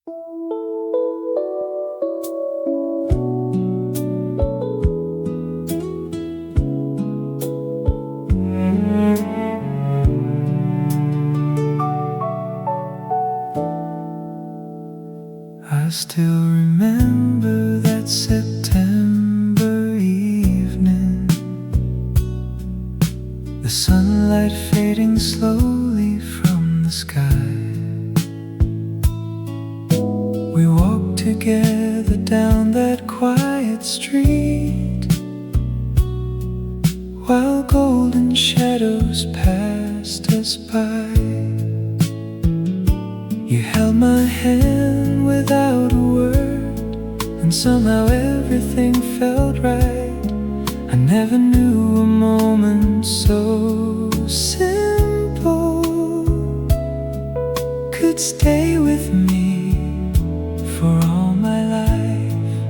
I still remember that September evening, the sunlight fading slowly from the sky. We walked together down that quiet street, while golden shadows passed us by. You held my hand without a word, and somehow everything felt right. I never knew a moment so simple could stay with me for all my life.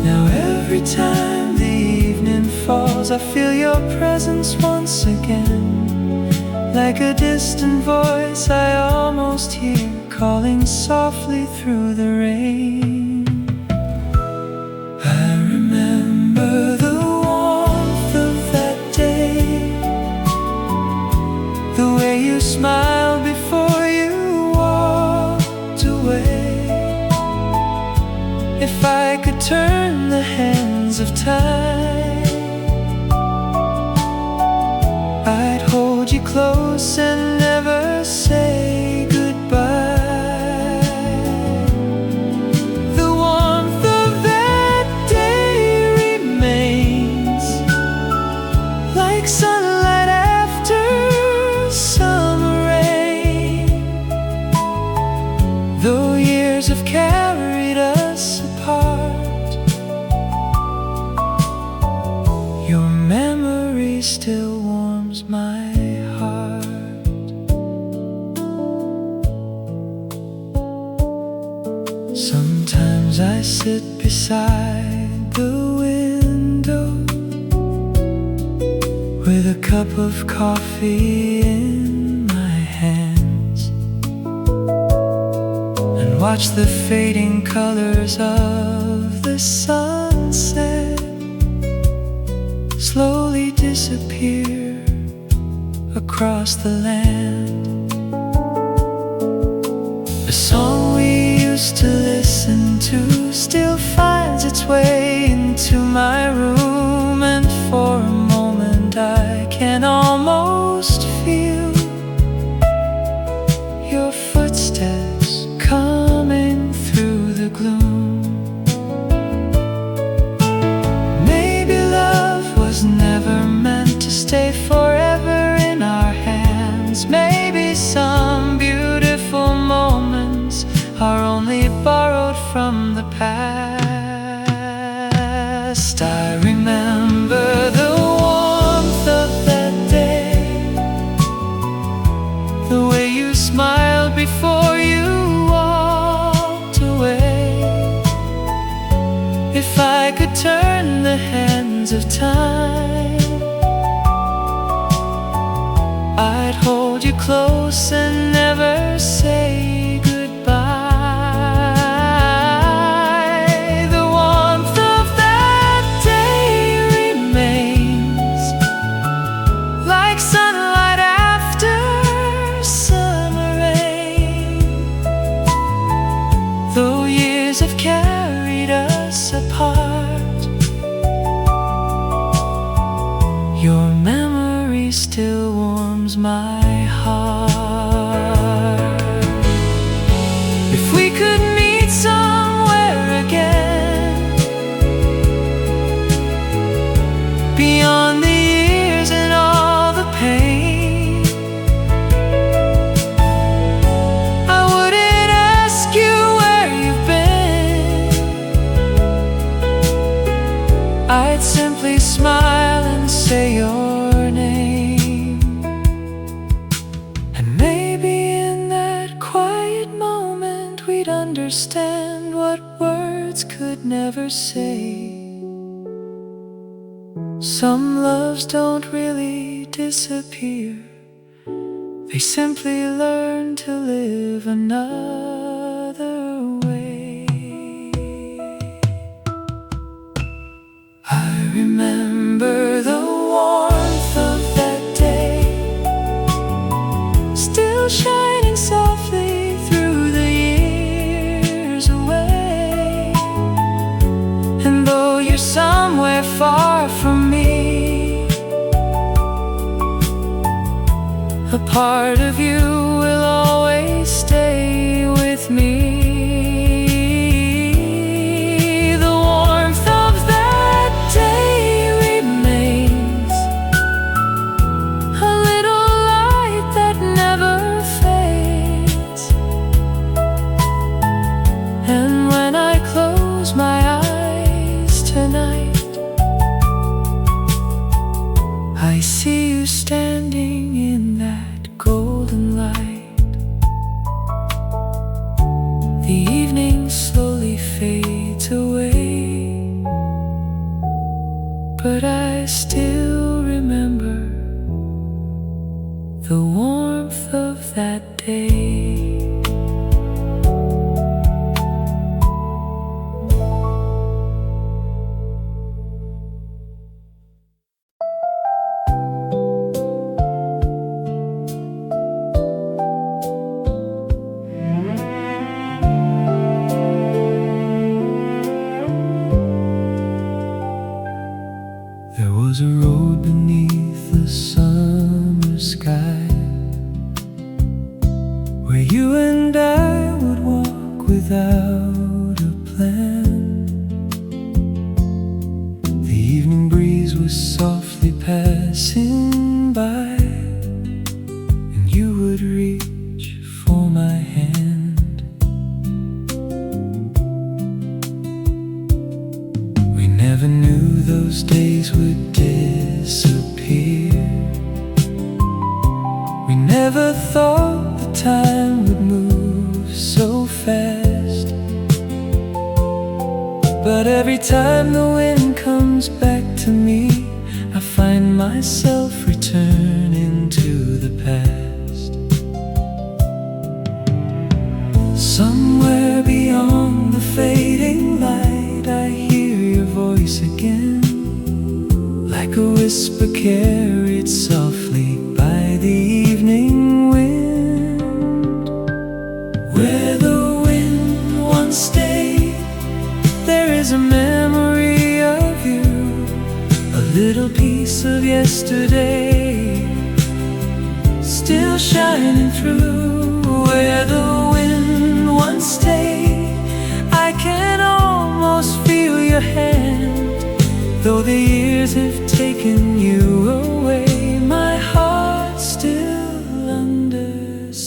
Now every time the evening falls, I feel your presence once again, like a distant voice I almost hear, calling softly through the rain. I remember the warmth of that day, the way you smiled before you walked away. If I could turn the hands of time, I'd hold you close and never say goodbye. The warmth of that day remains, like sunlight after summer rain. Though years have carried us apart, your memory still warms my heart. Sometimes I sit beside the window with a cup of coffee in my hands, and watch the fading colors of the sunset slowly disappear across the land. A song we used to listen to still finds its way into my room, and for a moment I can almost feel your footsteps coming through the gloom. Maybe love was never meant to stay forever in our hands. Maybe some beautiful moments are only borrowed from the past. I remember the warmth of that day, the way you smiled before you walked away. If I could turn the hands of time, I'd hold you close and never say goodbye. The warmth of that day remains, like sunlight after summer rain. Though years have carried us apart, your memory still warms my heart. If we could meet somewhere again, beyond the years and all the pain, I wouldn't ask you where you've been. I'd simply smile and say your name. And maybe in that quiet moment we'd understand what words could never say. Some loves don't really disappear, They simply learn to live another way. I remember the warmth of that day, still shining softly through the years away. And though you're somewhere far from me, a part of you will always stay with me. The warmth of that day remains, a little light that never fades. And when I close my eyes tonight, I see you standing in that golden light. The evening slowly fades away, but I still remember the warmth of that day. There was a road beneath the summer sky, where you and I would walk without a plan. The evening breeze was softly passing by, and you would reach for my hand. We never knew those days would disappear. We never thought the time would move so fast. But every time the wind comes back to me, I find myself returning to the past. Somewhere beyond the fading light, I hear your voice again, like a whisper carried softly by the evening wind. Where the wind once stayed, there is a memory of you, a little piece of yesterday, still shining through. Where the wind once stayed, I can almost feel your hand. Though the years have taken you away, my heart still understands.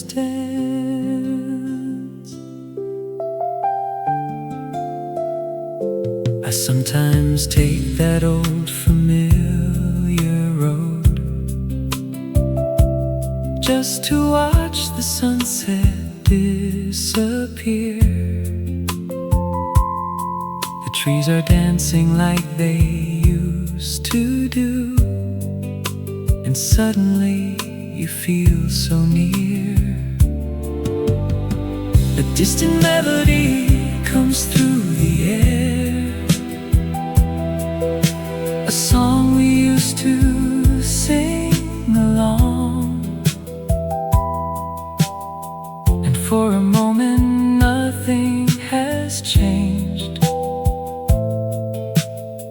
I sometimes take that old familiar road, just to watch the sunset disappear. The trees are dancing like they used to do, and suddenly you feel so near. A distant melody comes through the air, a song we used to sing along. And for a moment nothing has changed.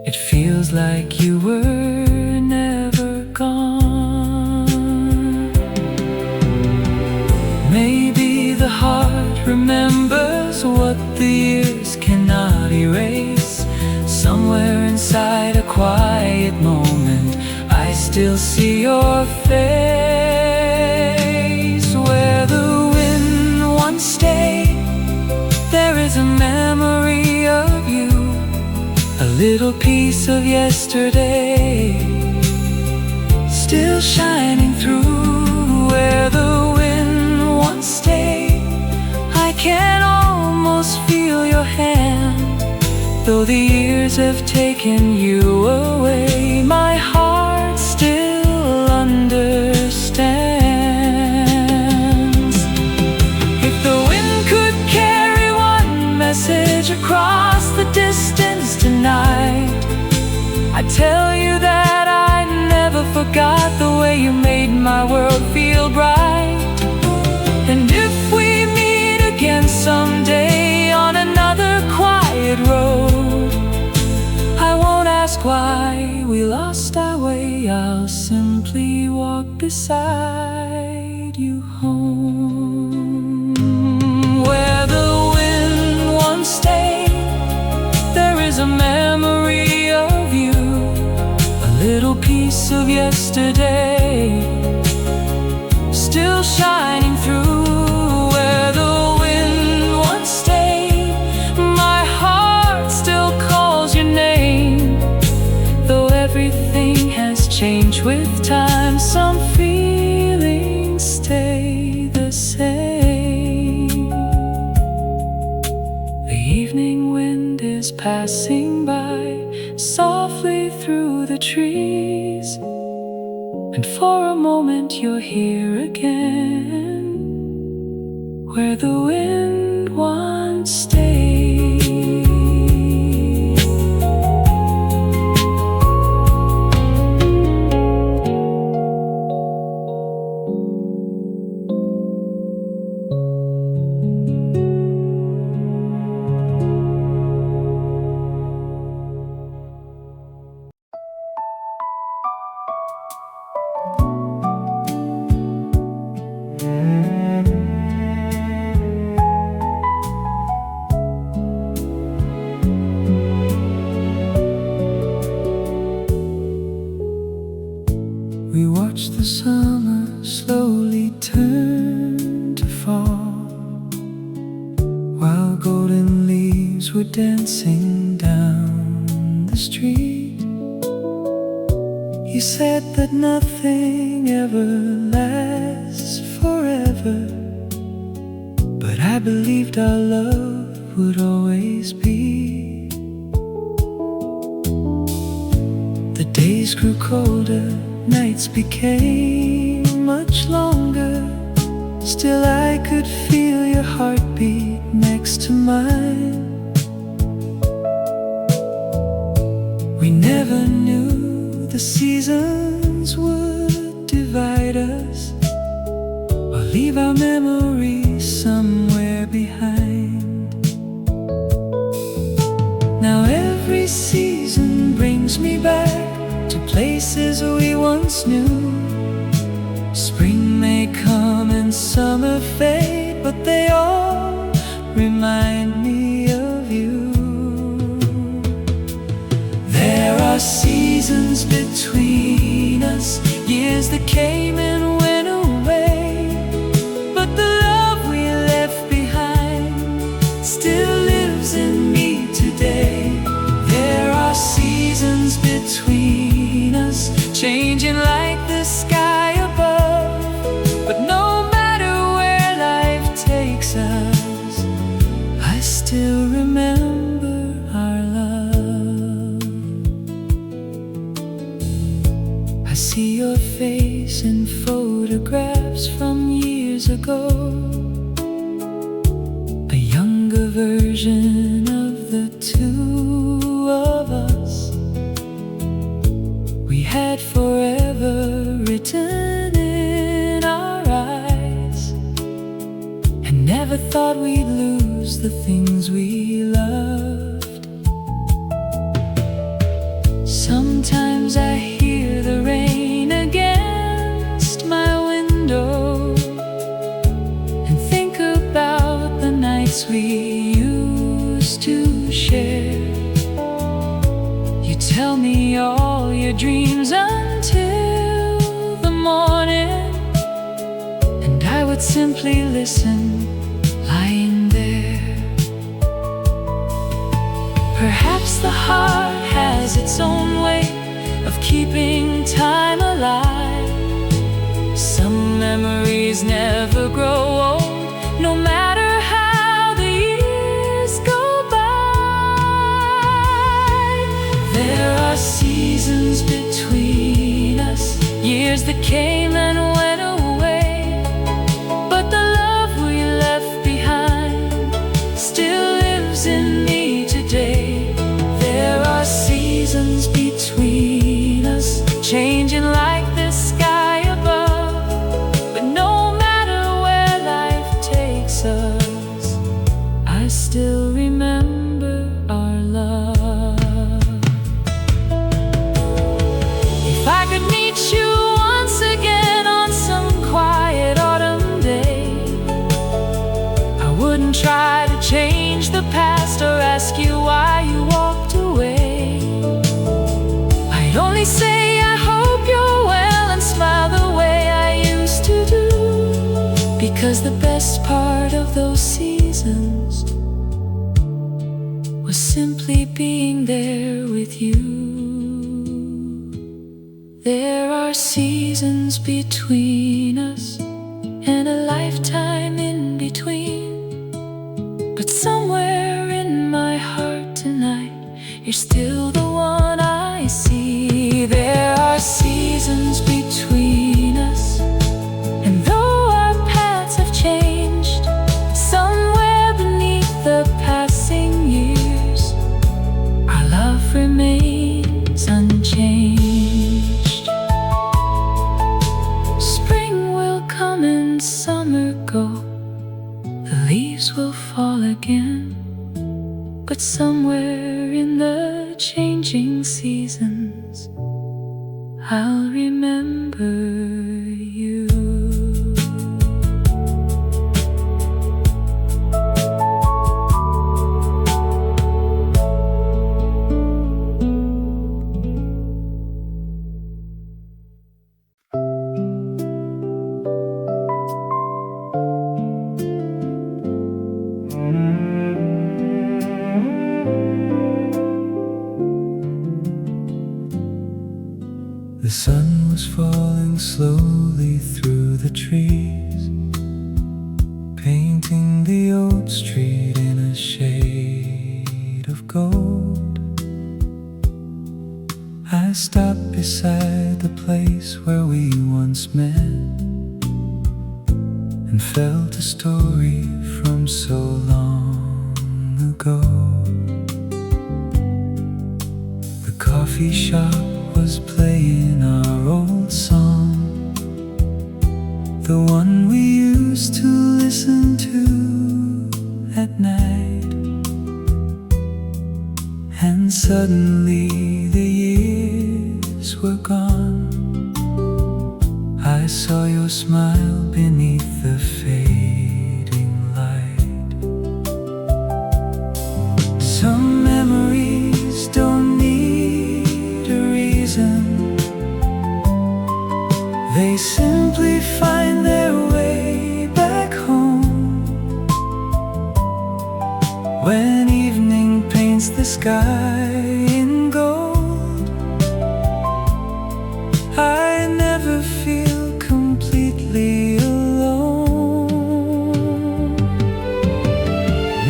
It feels like you were never gone. Maybe the heart remembers what the years cannot erase. Somewhere inside a quiet moment, I still see your face. Where the wind once stayed, there is a memory of you, a little piece of yesterday, still shining through. Where the wind once stayed, I can almost feel your hand. Though the years have taken you away, my heart still understands. beside you home. Where the wind once stayed, there is a memory of you, a little piece of yesterday, still shining through. Where the wind once stayed, my heart still calls your name. Though everything has changed with time, some feelings stay the same. The evening wind is passing by softly through the trees, and for a moment you're here again, where the wind once stayed. We watch the summer slowly turn to fall, while golden leaves were dancing down the street. You said that nothing ever lasts forever, but I believed our love would always be. The days grew colder, nights became much longer. Still I could feel your heartbeat next to mine. We never knew the seasons would divide us, or leave our memories somewhere behind. Now every season brings me back to places we once knew. Spring may come and summer fade, but they all remind me of you. There are seasons between us, years that came and went away, but the love we left behind still lives in me today. There are seasons between us, changing like the sky above, but no matter where life takes us, I still remember our love. I see your face in photographs from years ago, a younger version of the two of us. We had forever written in our eyes, and never thought we'd lose the things we loved. Sometimes I hear the rain against my window and think about the nights we used to share. You tell me all your dreams until the morning, and I would simply listen, lying there. Perhaps the heart has its own way of keeping time alive. Some memories never grow old, no matter how the years go by. There are seasons between us, years that came and went away, but the love we left behind still lives in me today. There are seasons between us, changing like the sky above, but no matter where life takes us, I still remember our love. If I could meet you once again on wouldn't try to change the past or ask you why you walked away. I'd only say I hope you're well and smile the way I used to do, because the best part of those seasons was simply being there with you. There are seasons between us and a lifetime in between, but somewhere in my heart tonight, you're still the one I see. There are seasons between us, and though our paths have changed, somewhere beneath the passing years, our love remains unchanged. Spring will come and summer go, the leaves will fall again, but somewhere in the changing seasons, I'll remember you. The sun was falling slowly through the trees, painting the old street in a shade of gold. I stopped beside the place where we once met and felt a story from so long ago. The coffee shop was playing our old song, the one we used to listen to at night. And suddenly the years were gone. I saw your smile beneath the fading light. Some memories don't need a reason, they simply find their way back home. When evening paints the sky in gold, I never feel completely alone.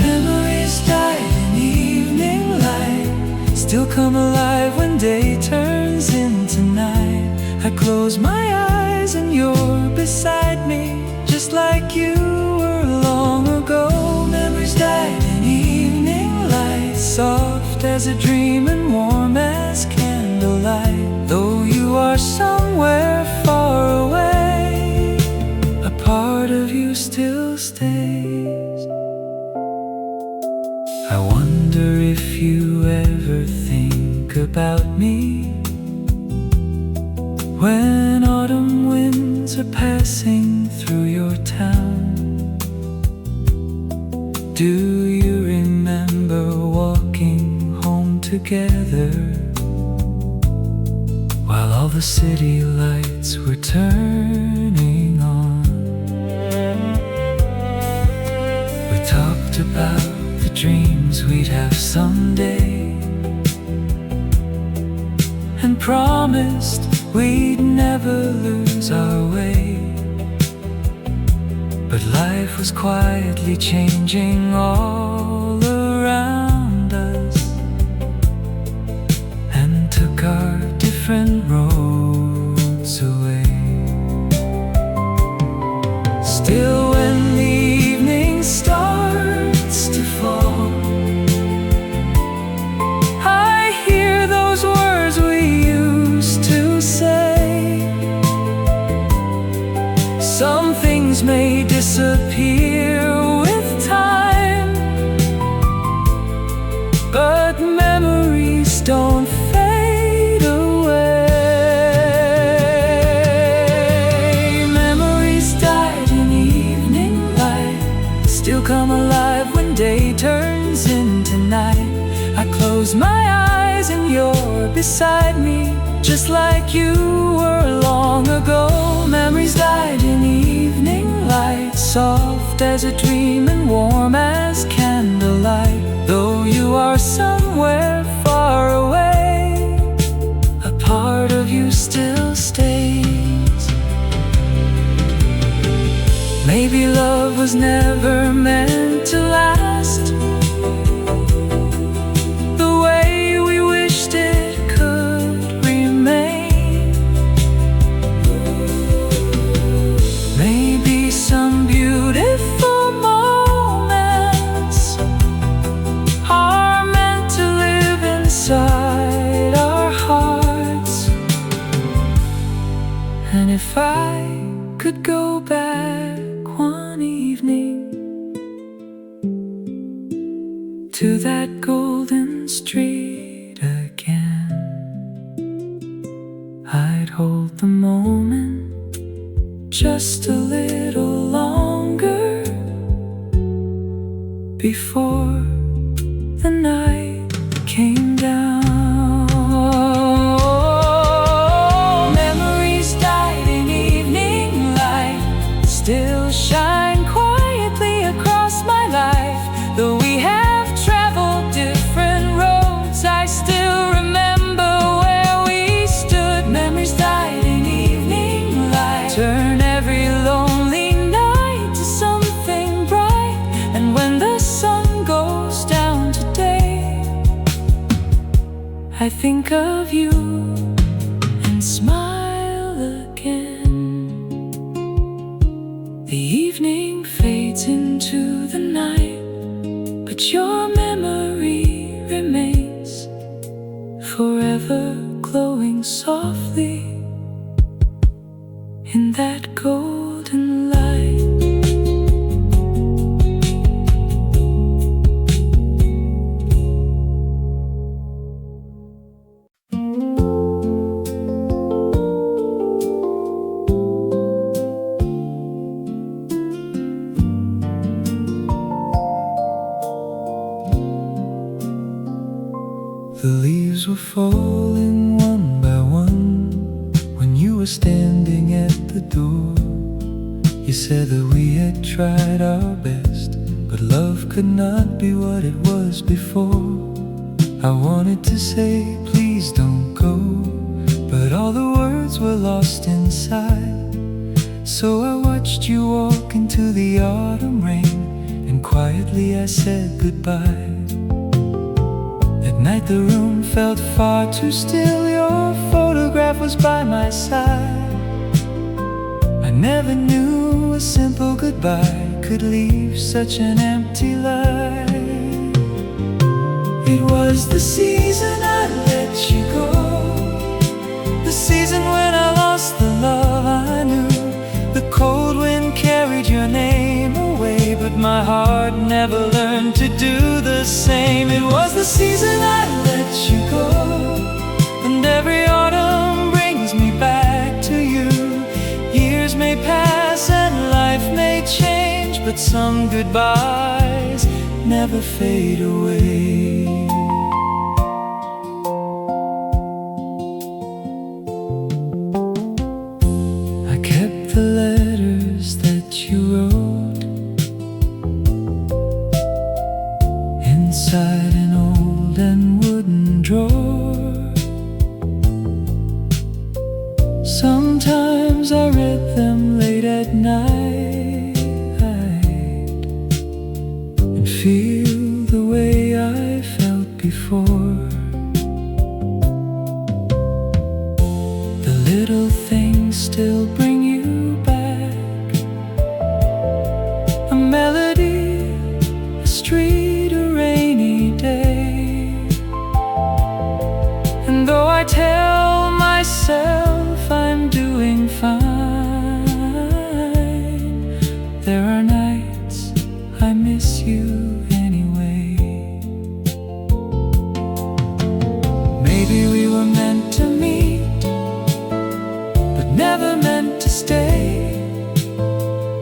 Memories died in evening light, still come alive when day turns into night. I close my eyes and you're beside me, just like you were long ago. Memories died in evening light, soft as a dream and warm as candlelight. Though you are somewhere far away, a part of you still stays. I wonder if you ever think about me when autumn winds are passing through your town. Do you remember walking home together while all the city lights were turning on? We talked about the dreams we'd have someday and promised we'd never lose our way. But life was quietly changing all around us and took our different roads away. Still, when the evening starts to fall, I hear those words we used to say. Some things may disappear with time, still come alive when day turns into night. I close my eyes and you're beside me, just like you were long ago. Memories died in evening light, soft as a dream and warm as candlelight. Though you are somewhere far away, a part of you still stays. Maybe love was never meant to last the way we wished it could remain. Maybe some beautiful moments are meant to live inside our hearts. And if I could go back one evening to that golden street again, I'd hold the moment just a little longer before the night came down. Memories died in evening light, still shine quietly across my life. Though we have traveled different roads, I still remember where we stood. Memories died in evening light, turn every lonely night to something bright. And when the sun goes down today, I think of you and smile again. The evening fades into the night, but your memory remains forever glowing softly in that golden light. The leaves were falling one by one when you were standing at the door. You said that we had tried our best, but love could not be what it was before. I wanted to say, please don't go, but all the words were lost inside. So I watched you walk into the autumn rain, and quietly I said goodbye. At night the room felt far too still, your photograph was by my side. I never knew a simple goodbye could leave such an empty life. It was the season I let you go, the season when I lost the love I knew. The cold wind carried your name away, but my heart never learned to do the same. It was the season I let you go, and every autumn brings me back to you. Years may pass and life may change, but some goodbyes never fade away. I kept the letters that you wrote inside an old and wooden drawer. Sometimes I read them late at night and feel the way I felt before. The little things still bring you back, a melody, a street, a rainy day. And though I tell myself I'm doing fine, there are nights I miss you anyway. Maybe we were meant to meet, but never meant to stay.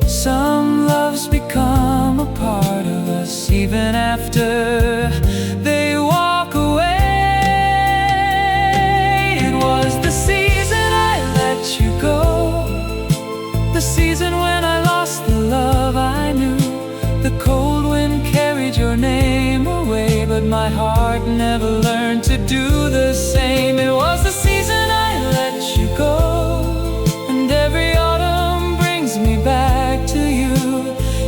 Some loves become a part even after they walk away. It was the season I let you go, the season when I lost the love I knew. The cold wind carried your name away, but my heart never learned to do the same. It was the season I let you go, and every autumn brings me back to you.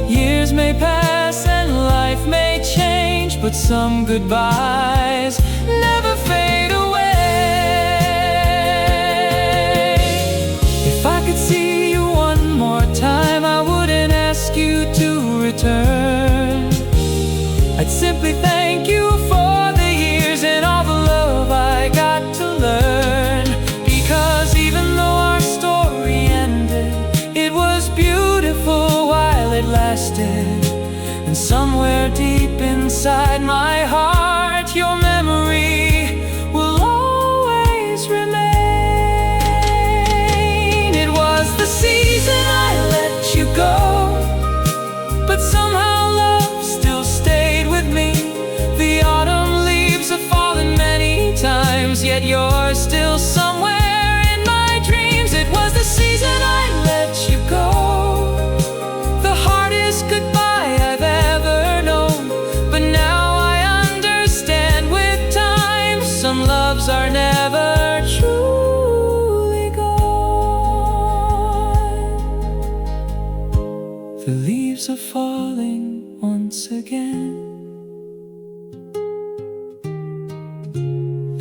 Years may pass and life may change, but some goodbyes never fade away. If I could see you one more time, I wouldn't ask you to return. I'd simply thank you for the years and all the love I got to learn. Because even though our story ended, it was beautiful while it lasted. And somewhere deep inside my heart, your memory will always remain. It was the season I let you go, but somehow love still stayed with me. The autumn leaves have fallen many times, yet you're still somewhere in my dreams. It was the season I let you go, the hardest goodbye I've ever known. But now I understand with time, some loves are never truly gone. The leaves are falling once again.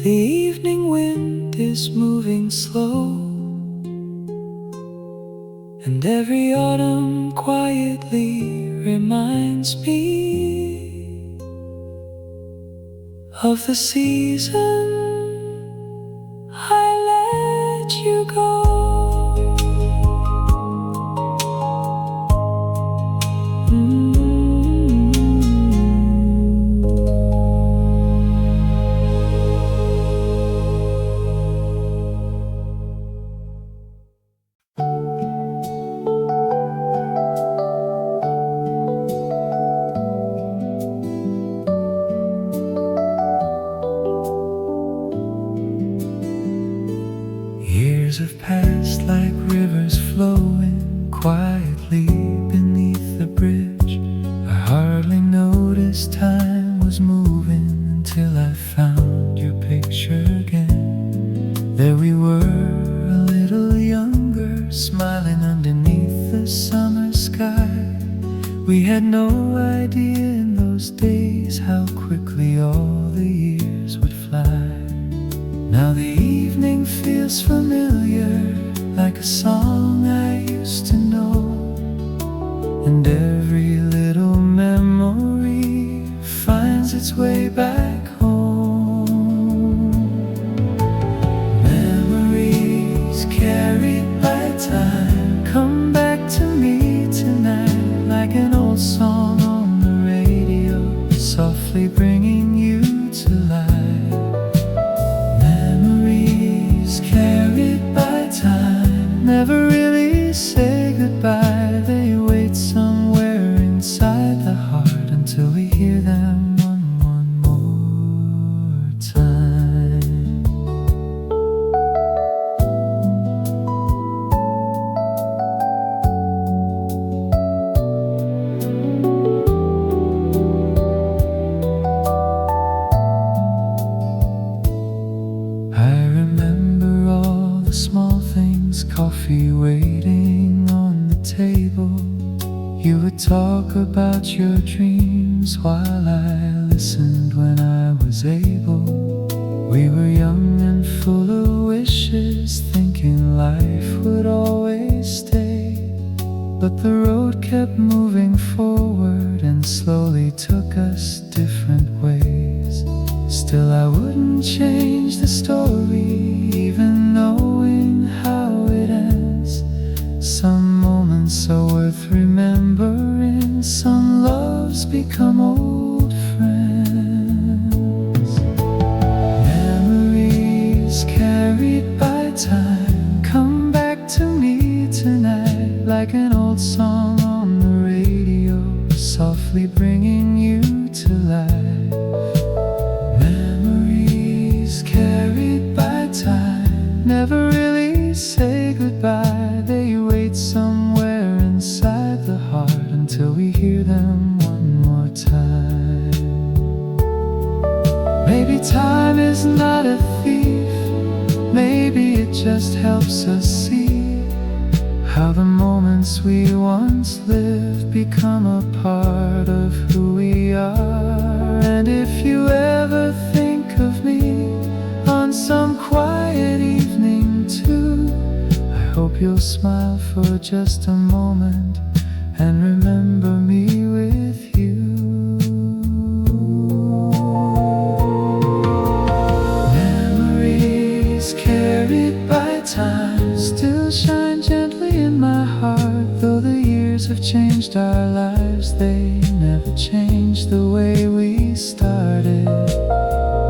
The evening wind is moving slow, and every autumn quietly reminds me of the season I let you go. Years have passed like rivers flowing quietly beneath the bridge. I hardly noticed time was moving until I found your picture again. There we were, a little younger, smiling underneath the summer sky. We had no idea in those days how quickly all the years would fly. Now the evening feels familiar, like a song I used to know, and every little memory finds its way back home. Memories carried by time come back to me tonight, like an old song on the radio, softly bringing you to life. Carried by time, never really say goodbye. They wait somewhere inside the heart until we hear them one more time. I remember all the small things, coffee waiting on the table. You would talk about your dreams while I listened when I was able. We were young and full of wishes, thinking life would always stay. But the road kept moving forward and slowly took us different ways. Still I wouldn't change the story, even knowing how it ends. Some moments are worth remembering, some loves become old friends. Memories carried by time come back to me tonight, like an old song on the radio, softly bringing you life. Memories carried by time never really say goodbye. They wait somewhere inside the heart until we hear them one more time. Maybe time is not a thief. Maybe it just helps us see how the moments we once lived become a part of who we are. And if you ever think of me on some quiet evening too, I hope you'll smile for just a moment and remember me with you. Memories carried by time still shine gently in my heart. Though the years have changed our lives, they never changed the way we started.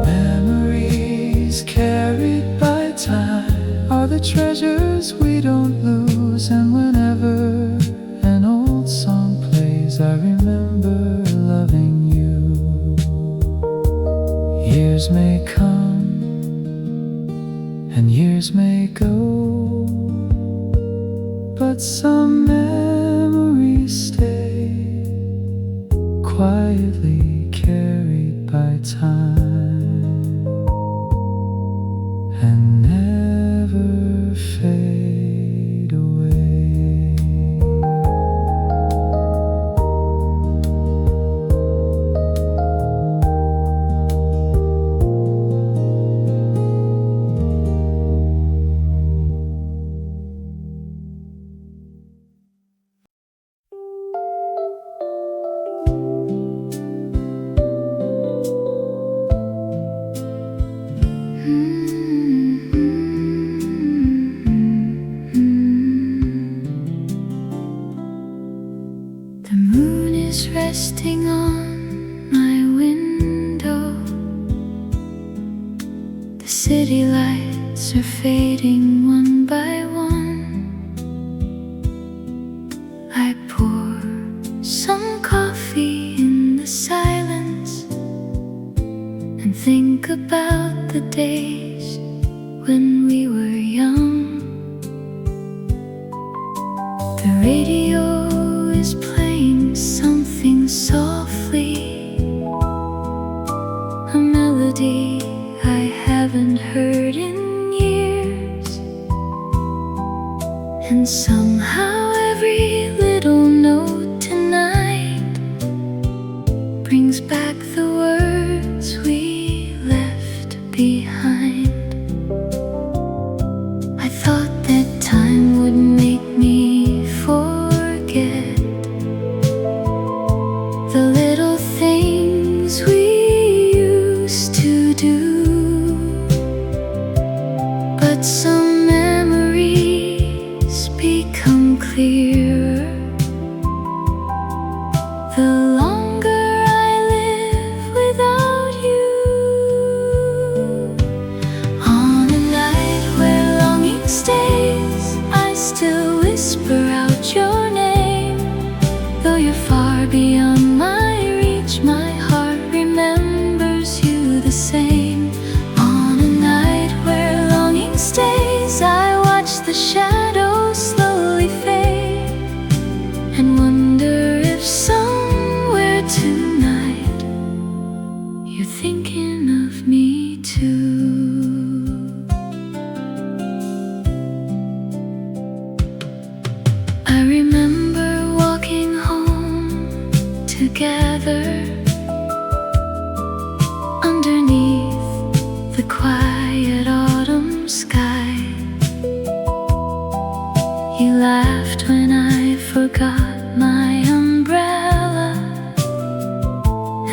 Memories carried by time are the treasures we don't lose. And whenever an old song plays, I remember loving you. Years may come and years may go, but some memories stay, quietly carried by time and never fade away. The moon is resting on my window. The city lights are fading one by one. I pour some coffee in the silence and think about the days when we were young. The radio is playing something softly, a melody I haven't heard in years. And somehow every little note tonight brings back the words we left behind. I thought that time would make me forget the little things we used to do, but some memories become clearer the longer I live without you. On a night where longing stays, I still whisper out your name. Though you're far beyond my reach, my heart remembers you the same. On a night where longing stays, I watch the shadows slowly fade and wonder if somewhere tonight you're thinking of me too. I remember walking home together underneath the quiet autumn sky. You laughed when I forgot my umbrella,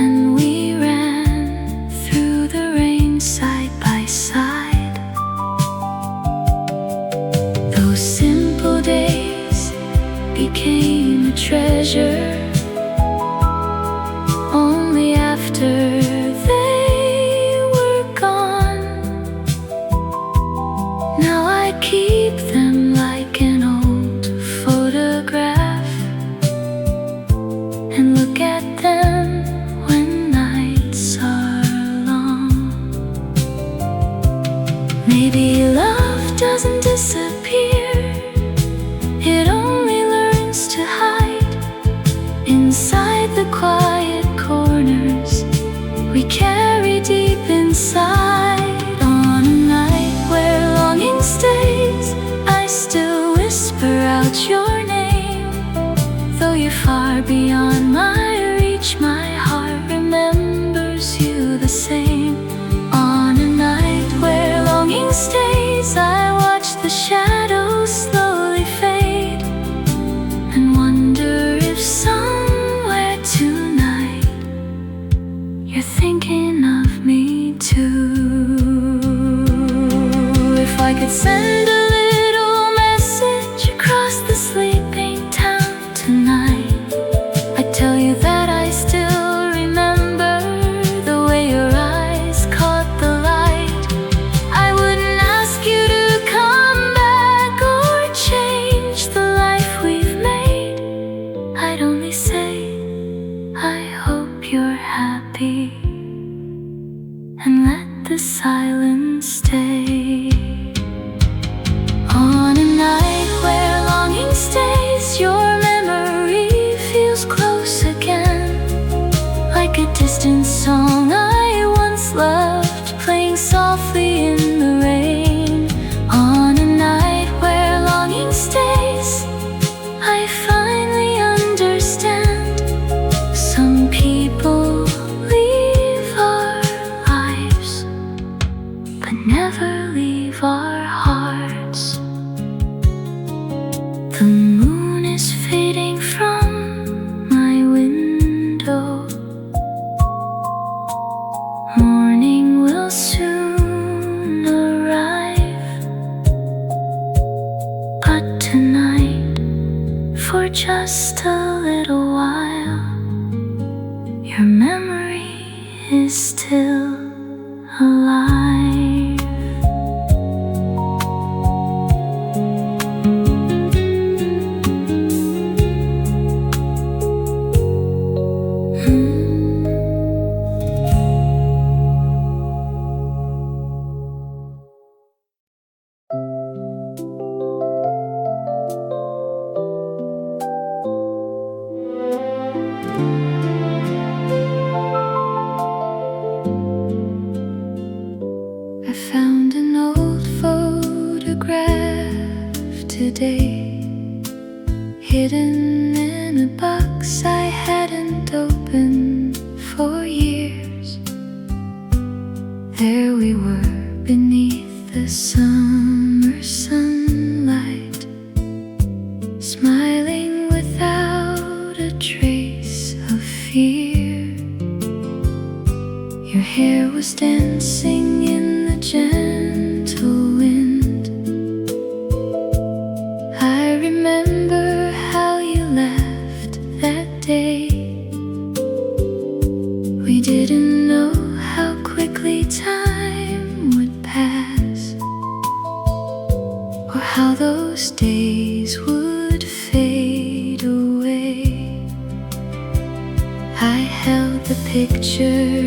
and we ran through the rain side by side. Those simple days became a treasure only after they were gone. Maybe love doesn't disappear, it only learns to hide inside the quiet corners we carry deep inside. On a night where longing stays, I still whisper out your name. Though you're far beyond my reach, my heart remembers you the same. On a night where longing stays, I watch the shadows slowly fade and wonder if somewhere tonight you're thinking of me too. If I could send a little message across the sleeping town tonight, I'd tell you that I still remember the way your eyes caught the light. I wouldn't ask you to come back or change the life we've made. I'd only say, I hope you're happy, and let the silence stay. On a night where longing stays, your memory feels close again, like a distant song I once loved, playing softly in the rain. On a night where longing stays, I finally understand. Some people leave our lives, but never leave our hearts. The moon is fading from my window. Morning will soon arrive, but tonight, for just a little while, your memory is still alive. I found an old photograph today, hidden in a box I hadn't opened for years. There we were beneath the summer sunlight, smiling without a trace of fear. Your hair was dancing in the gentle wind. I remember how you laughed that day. We didn't know how quickly time would pass, or how those days would fade away. I held the picture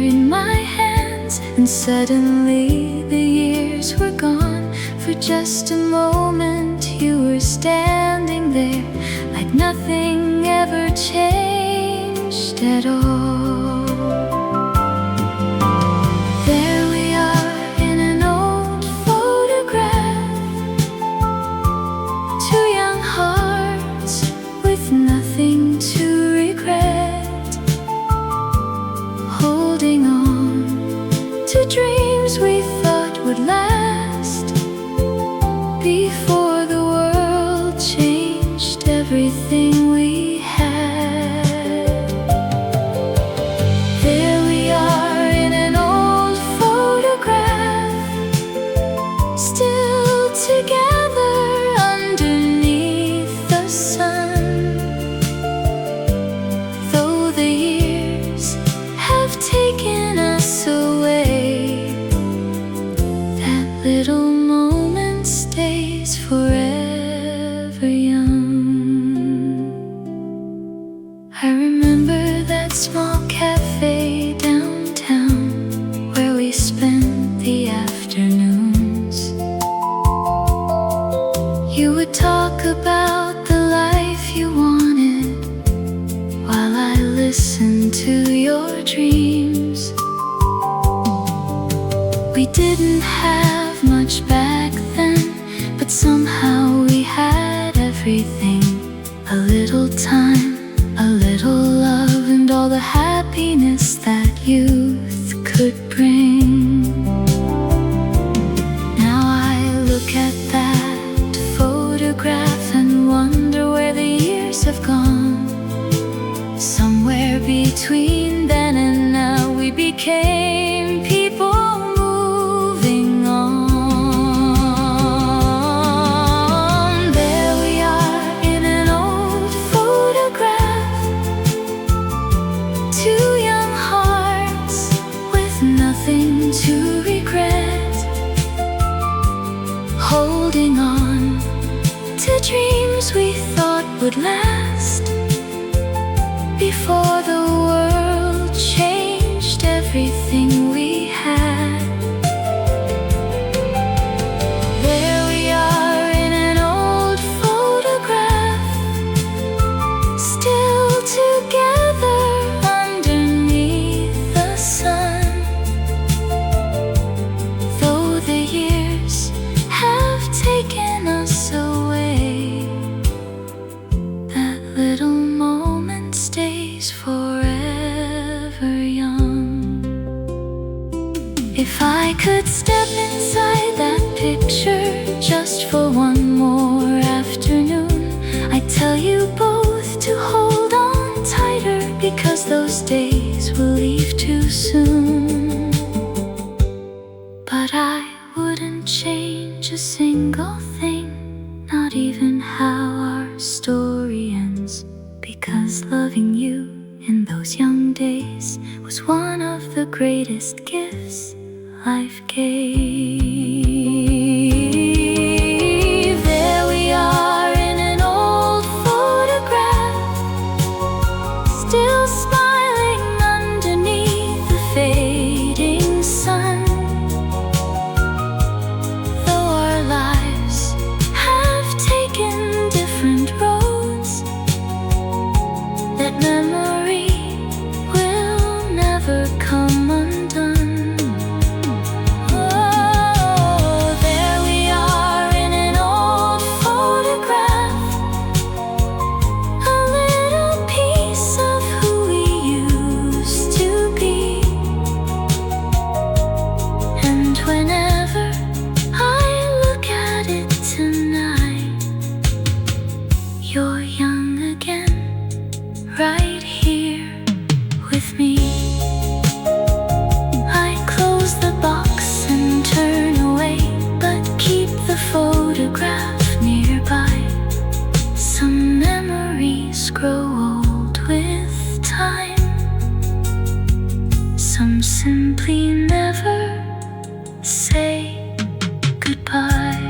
in my hands, and suddenly the years were gone. For just a moment you were standing there, like nothing ever changed at all. There we are in an old photograph, two young hearts with nothing to regret, holding on to dreams we thought would last, before the world changed everything we had. There we are in an old photograph, still together underneath the sun. Though the years have taken us away, didn't have much back then, but somehow we had everything. A little time, a little love, and all the happiness that youth could bring. Now I look at that photograph and wonder where the years have gone. Somewhere between then and now we became people moving on. There we are in an old photograph, two young hearts with nothing to regret, holding on to dreams we thought would last. Before the world changed everything we had. There we are in an old photograph, still together underneath the sun. Though the years have taken us away, that little moment stays forever young. If I could step inside that picture just for one more afternoon, I'd tell you both to hold on tighter, because those days will leave too soon. But I wouldn't change a single thing, not even how our story ends, because loving you in those young days was one of the greatest gifts life gave. There we are in an old photograph, still smiling underneath the fading sun. Though our lives have taken different roads, that memory will never come undone. Oh, there we are in an old photograph, a little piece of who we used to be. And whenever I look at it tonight, you're young again, right here with me. I close the box and turn away, but keep the photograph nearby. Some memories grow old with time, some simply never say goodbye.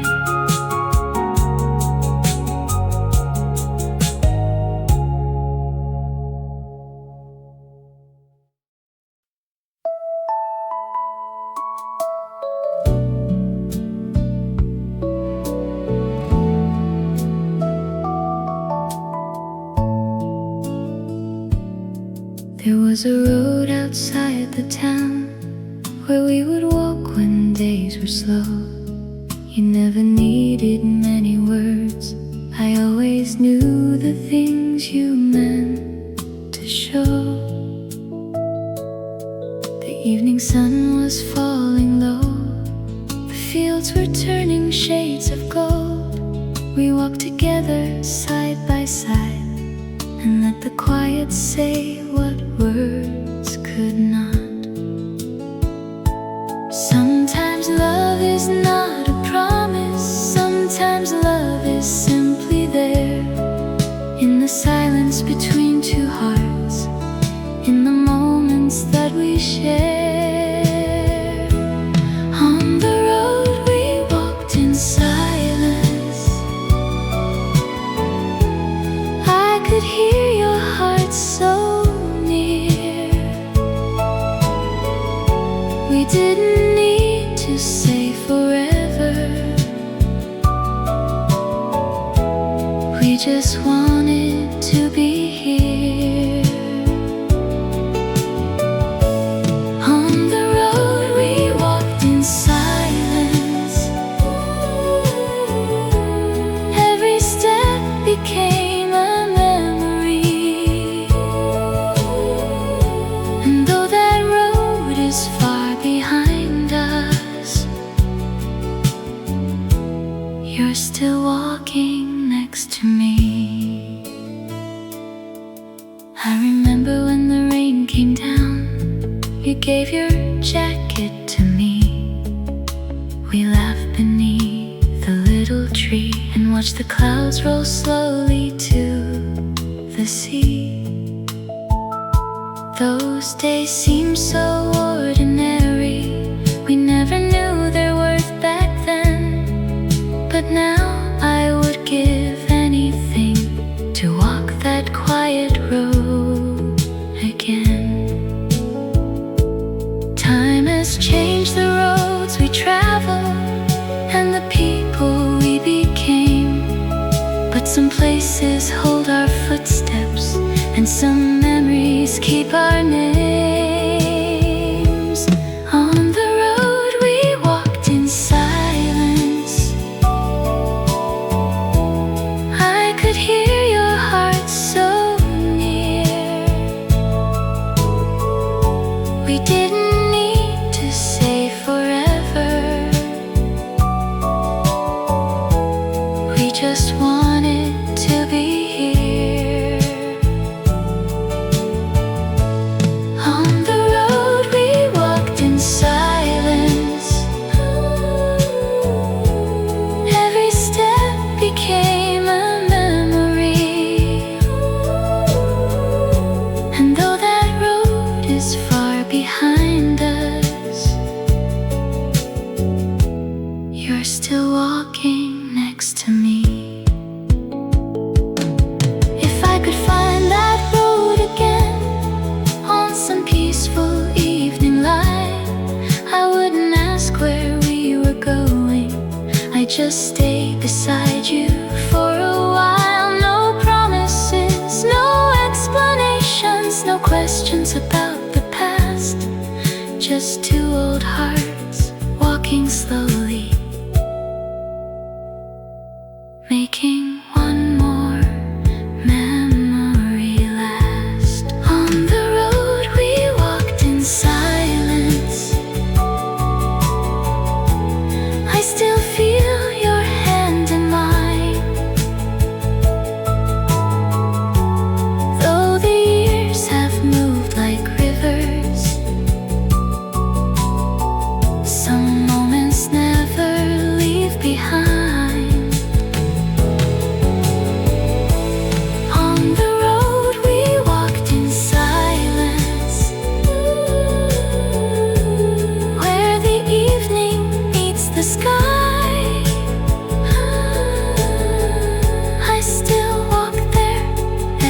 There was a road outside the town where we would walk when days were slow. You never needed many words, I always knew the things you meant to show. The evening sun was falling low, the fields were turning shades of gold. We walked together side by side, and let the quiet say what words could not. Sometimes love is not a promise, sometimes love is simply there, in the silence between two hearts, in the moments that we share. On the road we walked in silence, I could hear your heart so near. We didn't need to say forever, we just wanted to be here. On the road we walked in silence, You gave your jacket to me. We laughed beneath the little tree and watched the clouds roll slowly to the sea. Those days seemed so ordinary. We never knew their worth back then. But now I would give anything to walk that quiet road again. Time has changed the roads we traveled and the people we became. But some places hold our footsteps and some memories keep our names. On the road we walked in silence. I could hear your heart so near. We didn't need to say forever. We just wanted to be here. On the road we walked in silence. Every step became a memory. And though that road is far behind us, you're still walking next to me. If I could find that road again on some peaceful evening light, I wouldn't ask where we were going. I'd just stay beside you for a while. No promises, no explanations, no questions about the past. Just two old hearts walking slowly, making one more memory last. On the road we walked in silence. I still feel your hand in mine. Though the years have moved like rivers, some moments never leave behind. On the road we walked in silence, where the evening meets the sky. I still walk there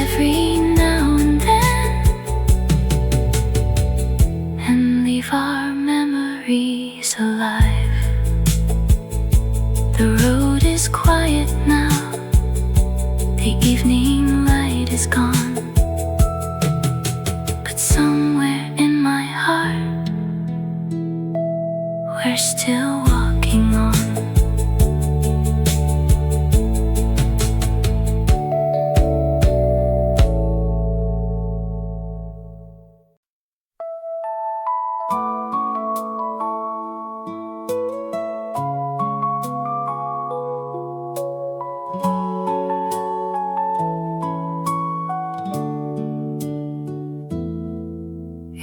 every now and then and leave our memories alive. The road is quiet now, the evening light is gone, but somewhere in my heart we're still walking on.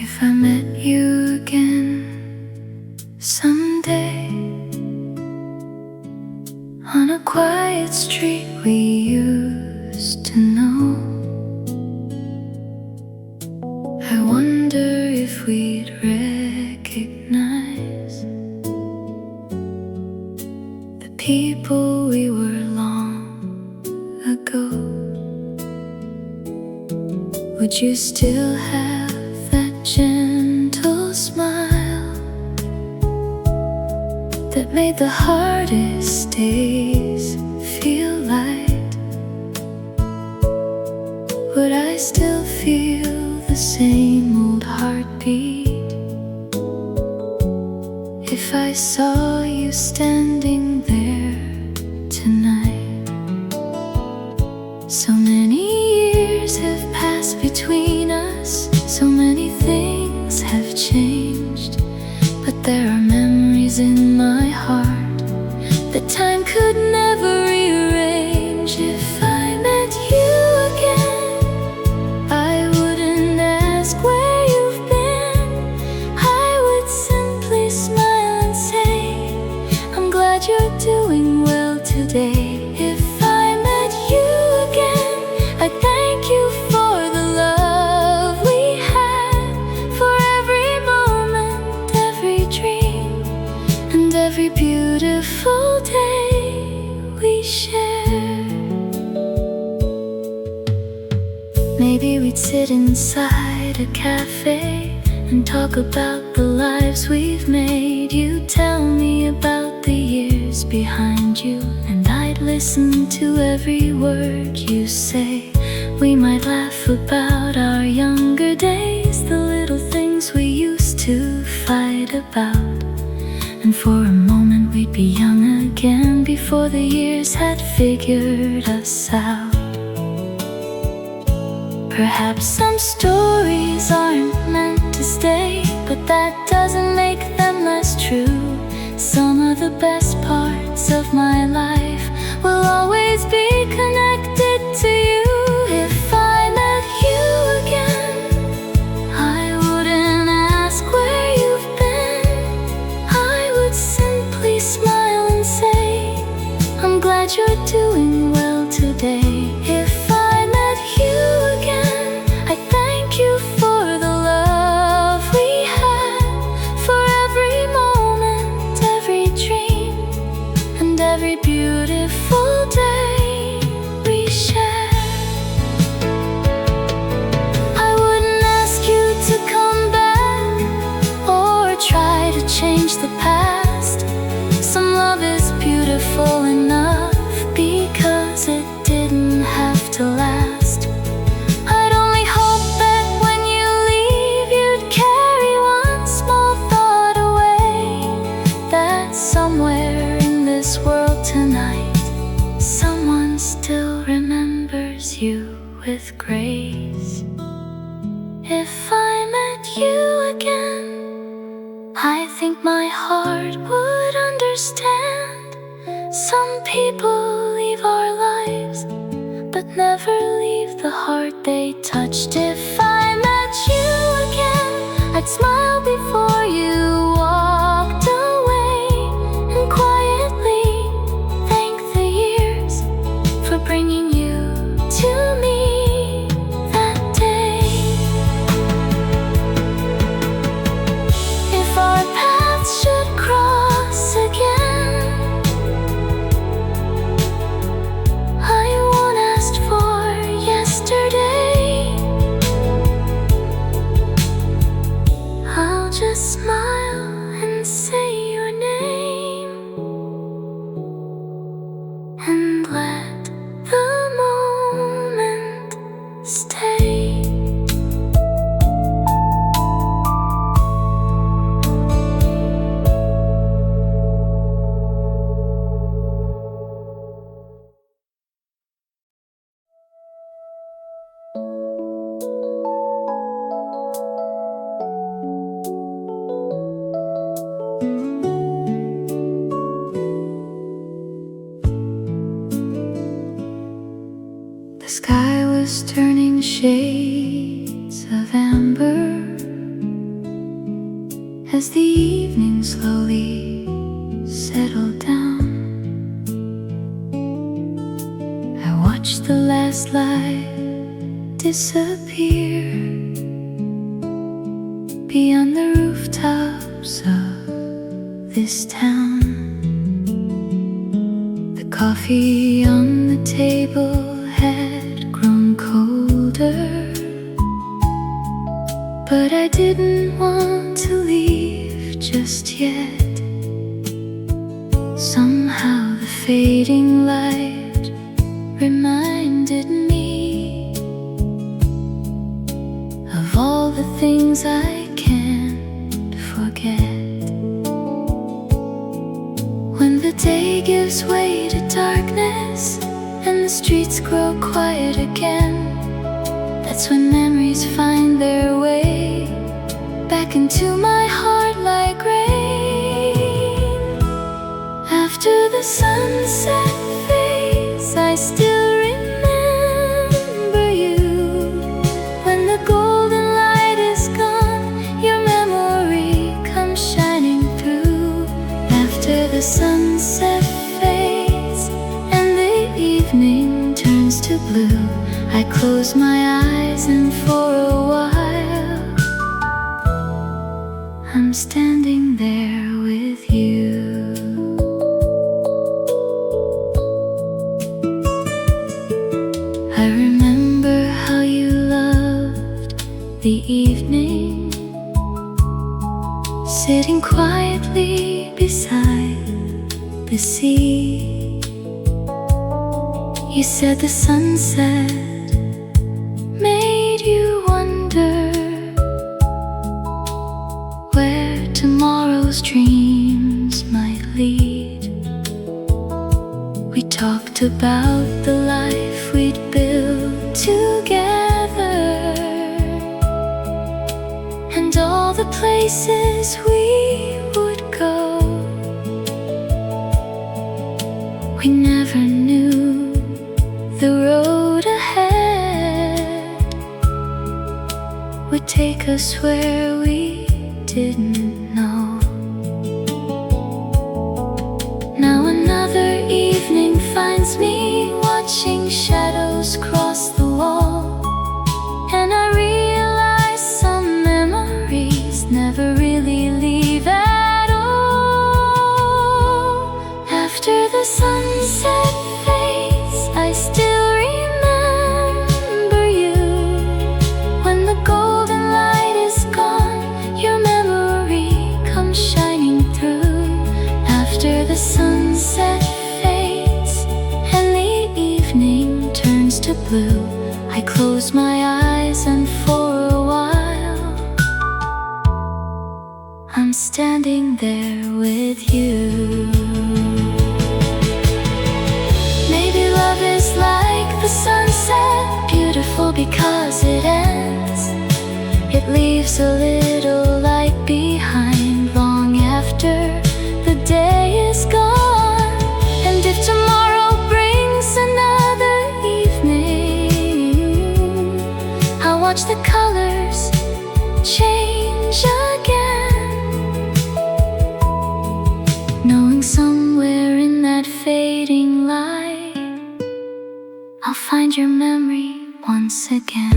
If I met you again someday on a quiet street we used to know, I wonder if we'd recognize the people we were long ago. Would you still have that gentle smile that made the hardest days feel light? Would I still feel the same old heartbeat if I saw you standing there tonight? So many years have passed between us, so many things have changed, but there are memories in my heart that time could never rearrange. If I met you again, I wouldn't ask where you've been. we'd sit inside a cafe and talk about the lives we've made. You tell me about the years behind you, and I'd listen to every word you say. We might laugh about our younger days, the little things we used to fight about. And for a moment we'd be young again, before the years had figured us out. Perhaps some stories aren't meant to stay, but that doesn't make them less true. Some of the best parts of my life will always be connected to you. If I met you again, I wouldn't ask where you've been. I would simply smile and say, I'm glad you're doing well today. If I met you again, I thank you for the love we had, for every moment, every dream, and every beautiful day we shared. I wouldn't ask you to come back or try to change the past. Some love is beautiful enough because it didn't have to last. I'd only hope that when you leave you'd carry one small thought away, that somewhere in this world tonight someone still remembers you with grace. If I met you again, I think my heart would understand. Some people leave our lives, but never leave the heart they touched. If I met you again, I'd smile before you walked away, and quietly thank the years for bringing you to me that day. If our paths should cross again, I won't ask for yesterday. I'll just smile and say your name, and let the moment stay. The sky was turning shades of amber as the evening slowly settled down. I watched the last light disappear beyond the rooftops of this town. The coffee on the table had grown colder, but I didn't want to leave just yet. Somehow the fading light reminded me of all the things I can't forget. When the day gives way to darkness and the streets grow quiet again, that's when memories find their way back into my heart like rain. After the sunset fades, I still remember you. When the golden light is gone, your memory comes shining through. After the sunset fades and the evening turns to blue, I close my eyes and for a while I'm standing there with you. I remember how you loved evening, sitting quietly beside the sea. You said the sunset made you wonder where tomorrow's dreams might lead. We talked about the life we'd build together and all the places we would go. We never knew the road ahead would take us where we didn't know. Now another evening finds me watching shadows cross the wall, and I realize some memories never really leave at all. After the sunset fades, I still remember you. When the golden light is gone, your memory comes shining through. After the sunset fades and the evening turns to blue, I close my eyes and for a while I'm standing there with you. Maybe love is like the sunset, beautiful because it ends. It leaves a little light behind long after the day is gone. And if tomorrow brings another evening, I'll watch the colors change again, knowing somewhere in that fading light I'll find your memory once again.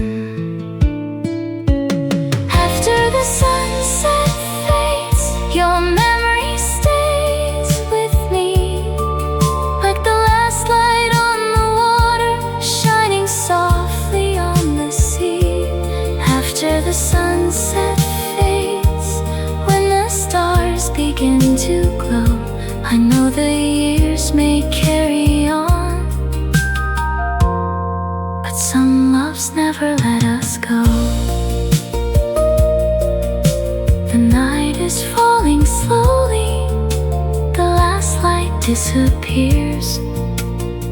After the sunset fades, your memory stays with me, like the last light on the water shining softly on the sea. After the sunset fades, when the stars begin to glow, I know the years may carry on, but some loves never let us go. The night is falling slowly, the last light disappears,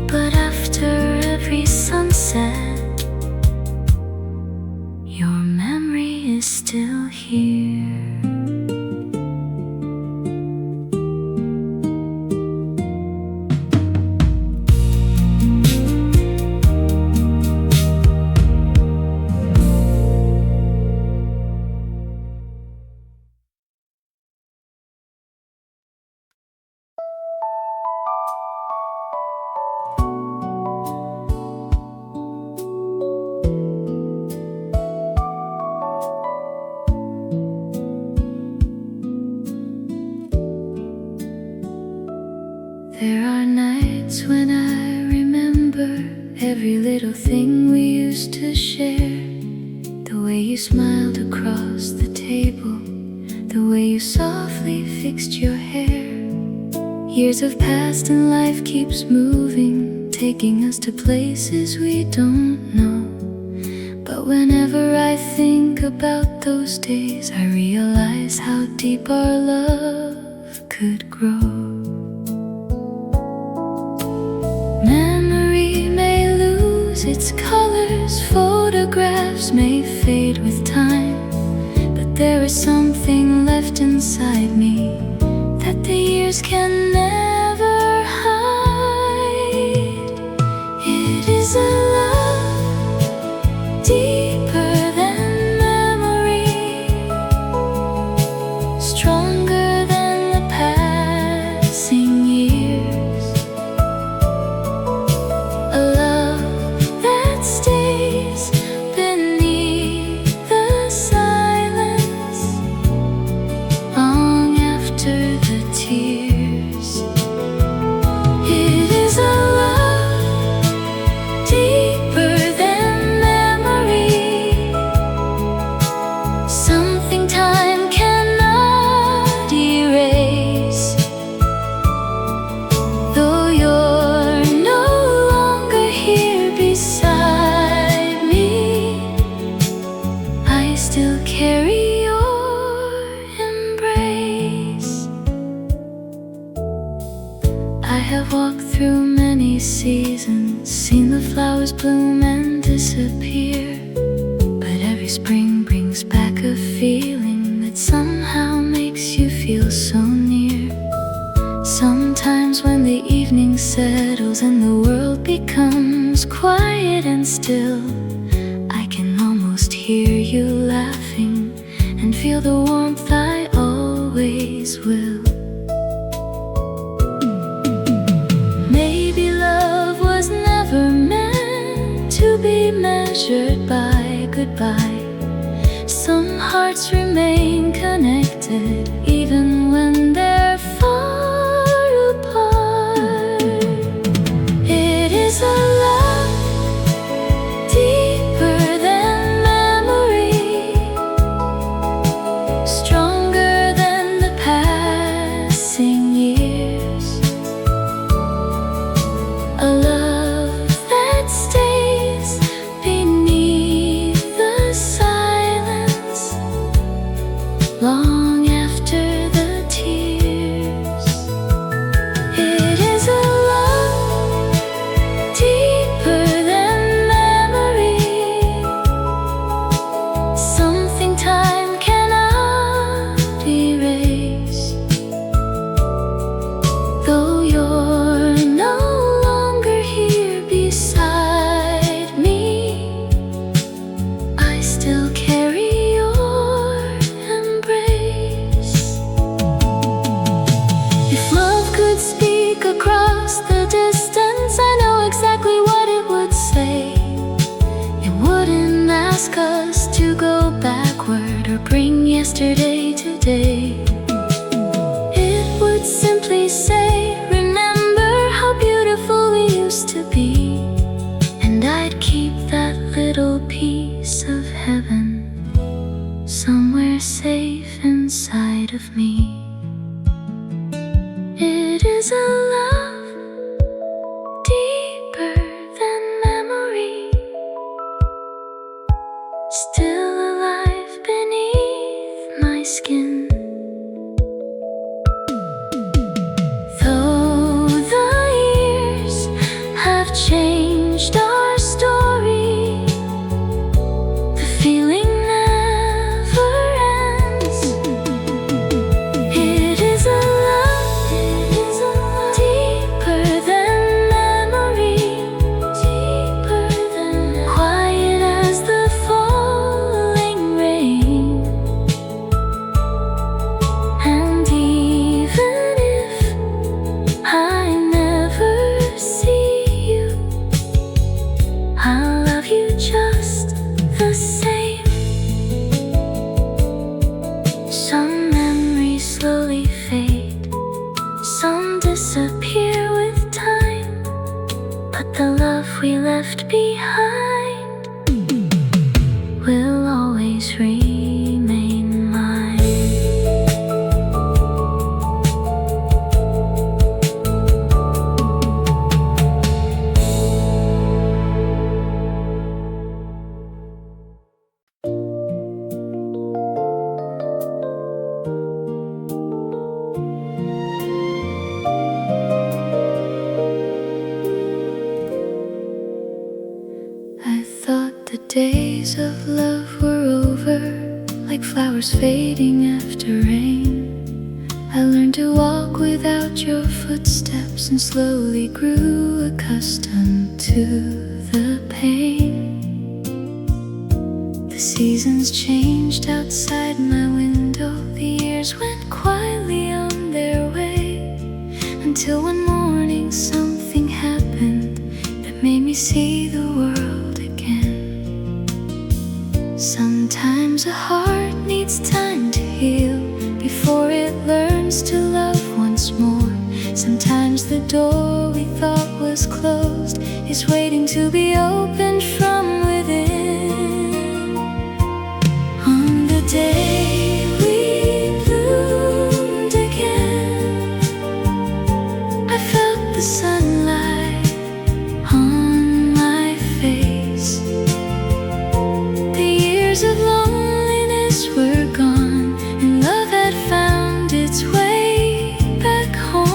but after every sunset, your memory is still here. There are nights when I remember every little thing we used to share. The way you smiled across the table, the way you softly fixed your hair. Years have passed and life keeps moving, taking us to places we don't know. But whenever I think about those days, I realize how deep our love could grow. Memory may lose its colors, photographs may fade with time, but there is something left inside me that the years can never hide. It is a love deeper than memory, stronger than the passing years. A love that stays beneath the silence long after the tears have walked through many seasons, seen the flowers bloom and disappear, but every spring brings back a feeling that somehow makes you feel so near. Sometimes when the evening settles and the world becomes quiet and still, I can almost hear you laughing and feel the warmth I always will. Maybe love was never meant to be measured by goodbye. Some hearts remain connected even when they're far apart. It is a love deeper than memory, stronger than the passing years. A love that stays beneath the silence long after the tears. It is a love deeper than memory, something time cannot erase. Though you're no longer here beside me, I still carry your embrace. If love could speak across the distance, I know exactly what it would say. It wouldn't ask us to go backward or bring yesterday today. It would simply say, remember how beautiful we used to be, and I'd keep that little piece of heaven somewhere safe inside of me. It is a love deeper than memory, still alive beneath my skin. Though the years have changed our story, the feeling never ends. It is a love deeper than memory, quiet as the falling rain. And even if I never see you, I'll love you just the same. Some memories slowly fade, some disappear with time, but the love we left behind will always remain mine. I thought the days of love were over, like flowers fading after rain. I learned to walk without your footsteps and slowly grew accustomed to the pain. The seasons changed outside my window, the years went quietly on their way, until one morning something happened that made me see the world again. Sometimes a heart needs time to heal before it learns to love once more. Sometimes the door we thought was closed is waiting to be opened from within. On the day we bloomed again, I felt the sunlight on my face. The years of loneliness were gone, and love had found its way back home.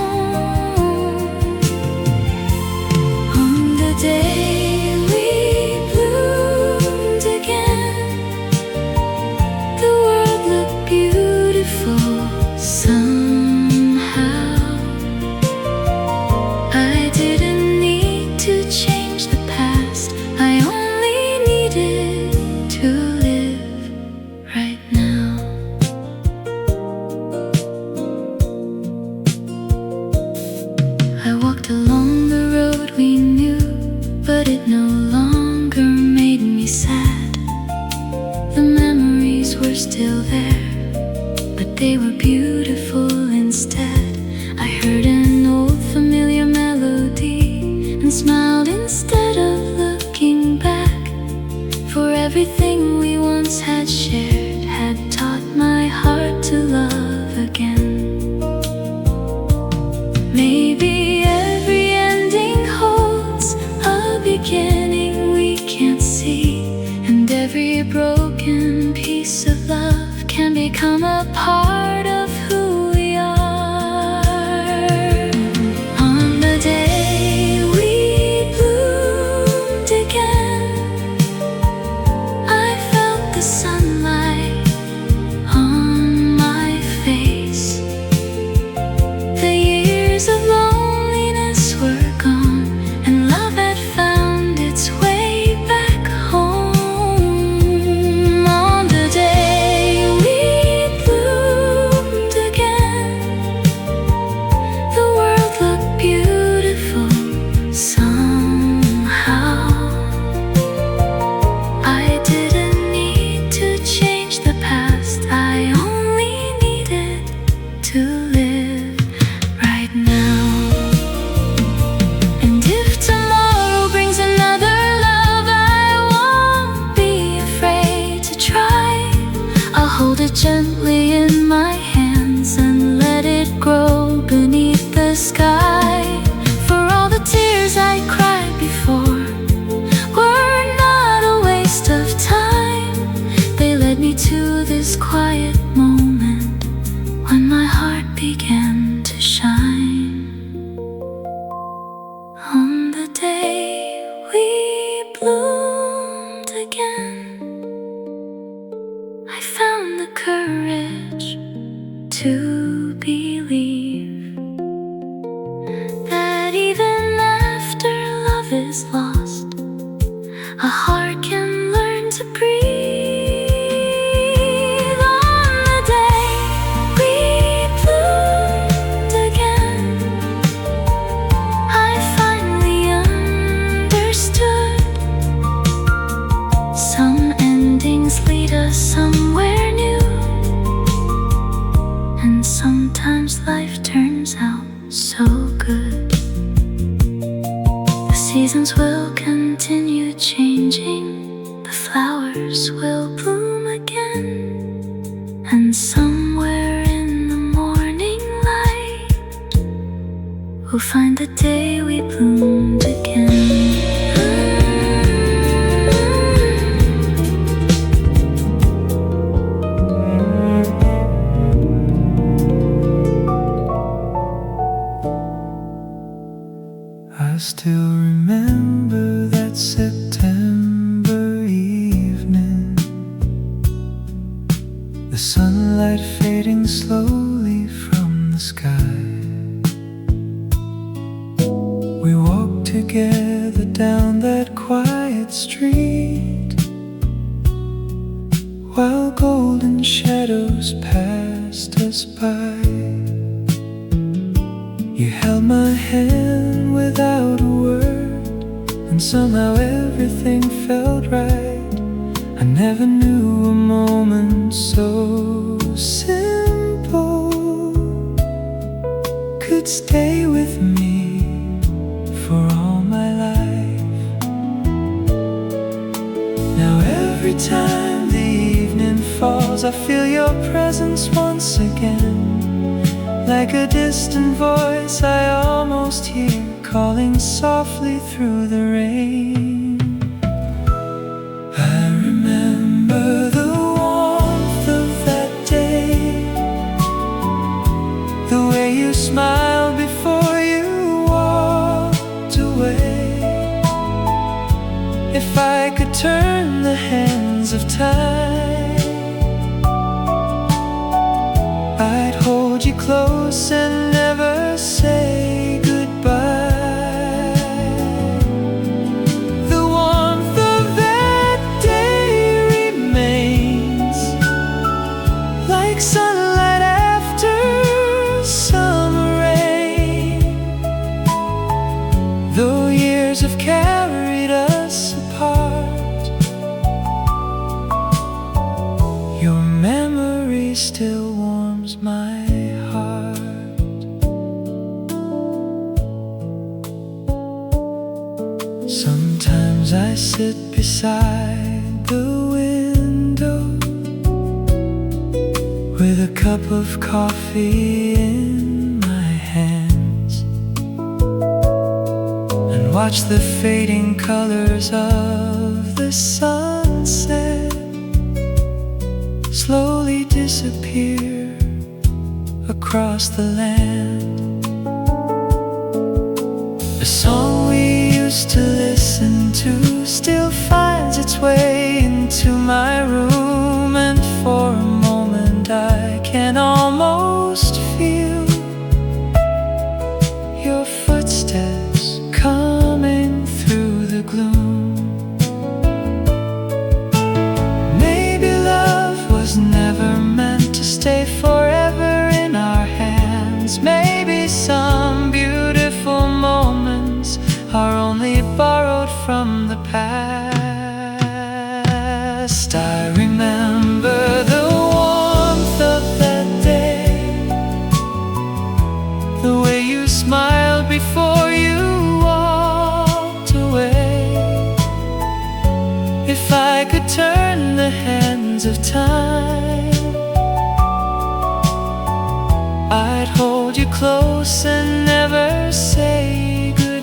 beautiful somehow. I didn't need to change the past, I only needed to live right now. I walked along the road we knew, but it no longer made me sad. The memories were still there, but they were beautiful instead. I heard an old familiar melody and smiled instead of looking back. For everything we once had shared had taught my heart to love again. Maybe every ending holds a beginning we can't see, and every broken piece of love can become a part of who we are. On the day we bloomed again, I felt the sunlight on my face. The years of loneliness were gone, and love had found its way back home. On the day we bloomed again, the world looked beautiful somehow. I didn't need to change the past, I only needed to live right now. And if tomorrow brings another love, I won't be afraid to try. I'll hold it gently in my hands and let it grow beneath the sky. For all the tears I cried before were not a waste of time. They led me to this quiet moment when my heart began to shine. On the day we bloomed again, I found the courage to believe that even after love is lost, a heart can learn to breathe. On the day we bloomed again, I finally understood. Some endings lead us somewhere new, and sometimes life turns out so good. The seasons will continue changing, the flowers will bloom again, and somewhere in the morning light, we'll find the day we bloomed again. I still remember that September evening, the sunlight fading slowly from the sky. We walked together down that quiet street, while golden shadows passed us by. You held my hand without a word, and somehow everything felt right. I never knew a moment so simple could stay with me for all my life. Now every time the evening falls, I feel your presence once again. Like a distant voice I almost hear, calling softly through the rain. I remember the warmth of that day, the way you smiled before you walked away. If I could turn the hands of time I'd hold you close and never say goodbye. The warmth of that day remains like sunlight after summer rain. Though years have carried us apart, your memory still warms my heart. Sometimes I sit beside the window with a cup of coffee in my hands and watch the fading colors of the sunset slowly disappear across the land. The song we used to listen to still finds its way into my room, and for a moment I can almost feel your footsteps coming through the gloom. Maybe love was never meant to stay forever in our hands. Maybe some beautiful moments are only borrowed from the past. I remember the warmth of that day, the way you smiled before you walked away. If I could turn the hands of time, I'd hold you close and never say goodbye.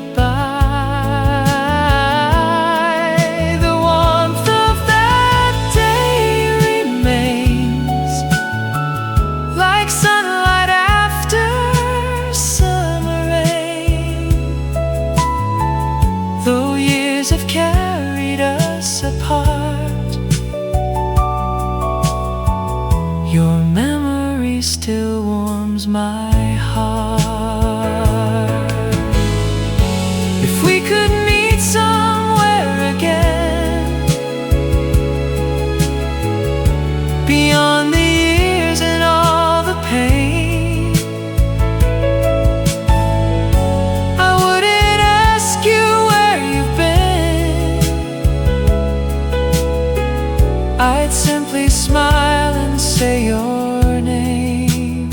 The warmth of that day remains like sunlight after summer rain. Though years have carried us apart, your memory still warms my heart. If we could meet somewhere again, beyond the years and all the pain, I wouldn't ask you where you've been. I'd simply smile and say your name.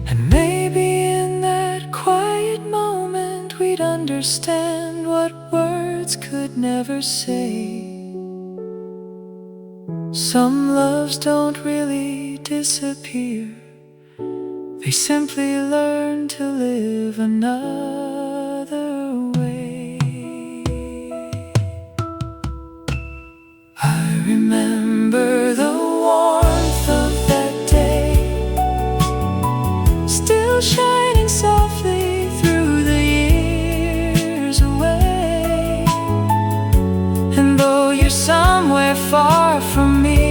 And maybe in that quiet moment we'd understand what words could never say. Some loves don't really disappear, they simply learn to live another way. I remember the warmth of that day, still shining softly through the years away. And though you're somewhere far from me,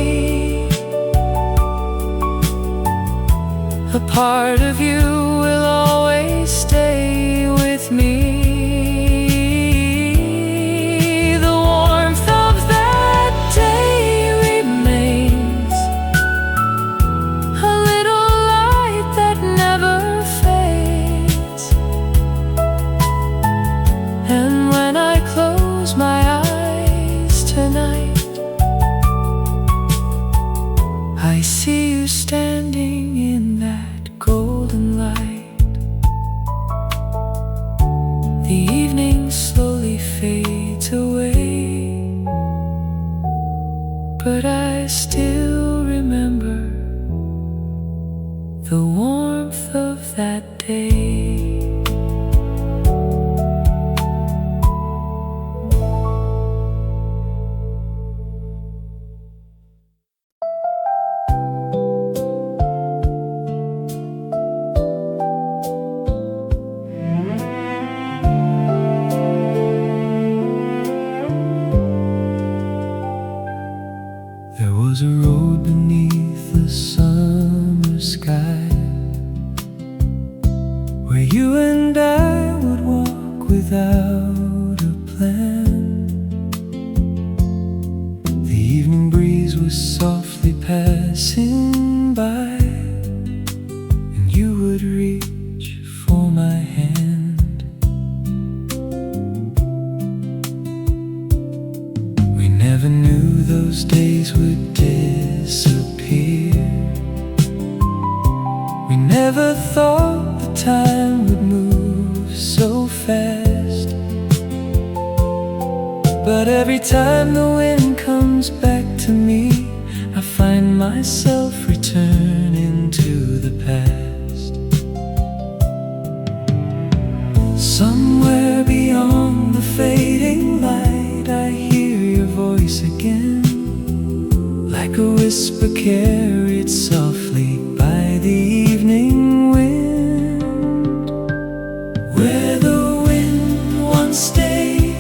a part of you will always stay with me. The warmth of that day remains, a little light that never fades. And when I close my eyes tonight, I see you standing in that golden light. The evening slowly fades away, but I still remember the warmth of that day. There was a road beneath the sun, We never thought the time would move so fast, but every time the wind comes back to me, I find myself returning to the past. Somewhere beyond the fading light, I hear your voice again, like a whisper carried softly by the evening wind. Where the wind once stayed,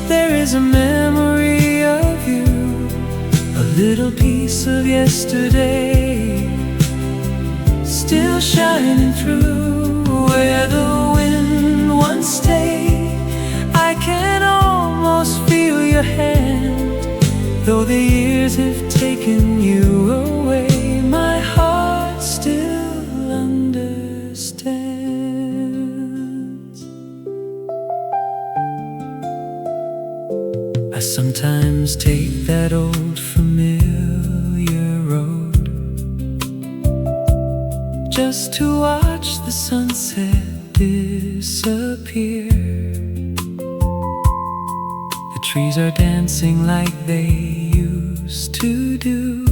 there is a memory of you, a little piece of yesterday, still shining through. Where the wind once stayed, I can almost feel your hand, though the years have taken you away, my heart still understands. I sometimes take that old familiar road, just to watch the sunset disappear. The trees are dancing like they used to do,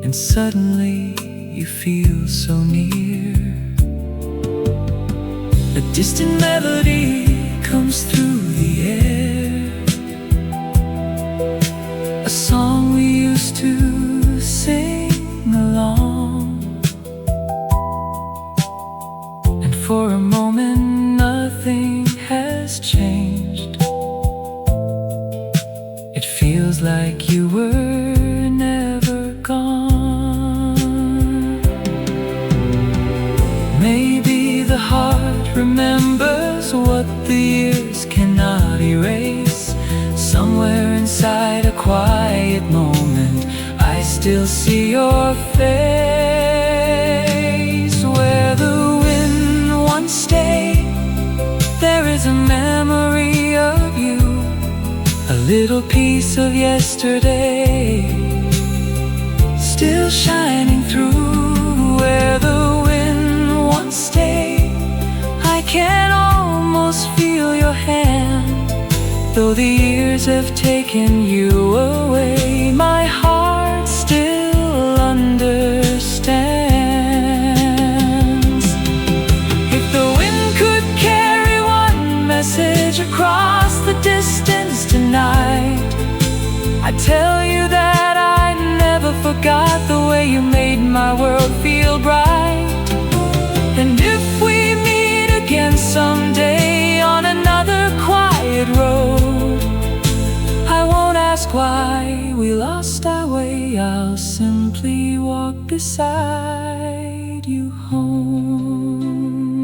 and suddenly you feel so near. A distant melody comes through the air, a song we used to sing along, and for a moment nothing has changed. It feels like you were never gone. Maybe the heart remembers what the years cannot erase. Somewhere inside a quiet moment, I still see your face. Where the wind once stayed, there is a memory of you, a little piece of yesterday, still shining through. Where the wind once stayed, I can almost feel your hand, though the years have taken you away, my heart still understands. If the wind could carry one message across the distance tonight, I tell you that I never forgot the way you made my world feel bright. And if we meet again someday on another quiet road, I won't ask why we lost our way, I'll simply walk beside you home.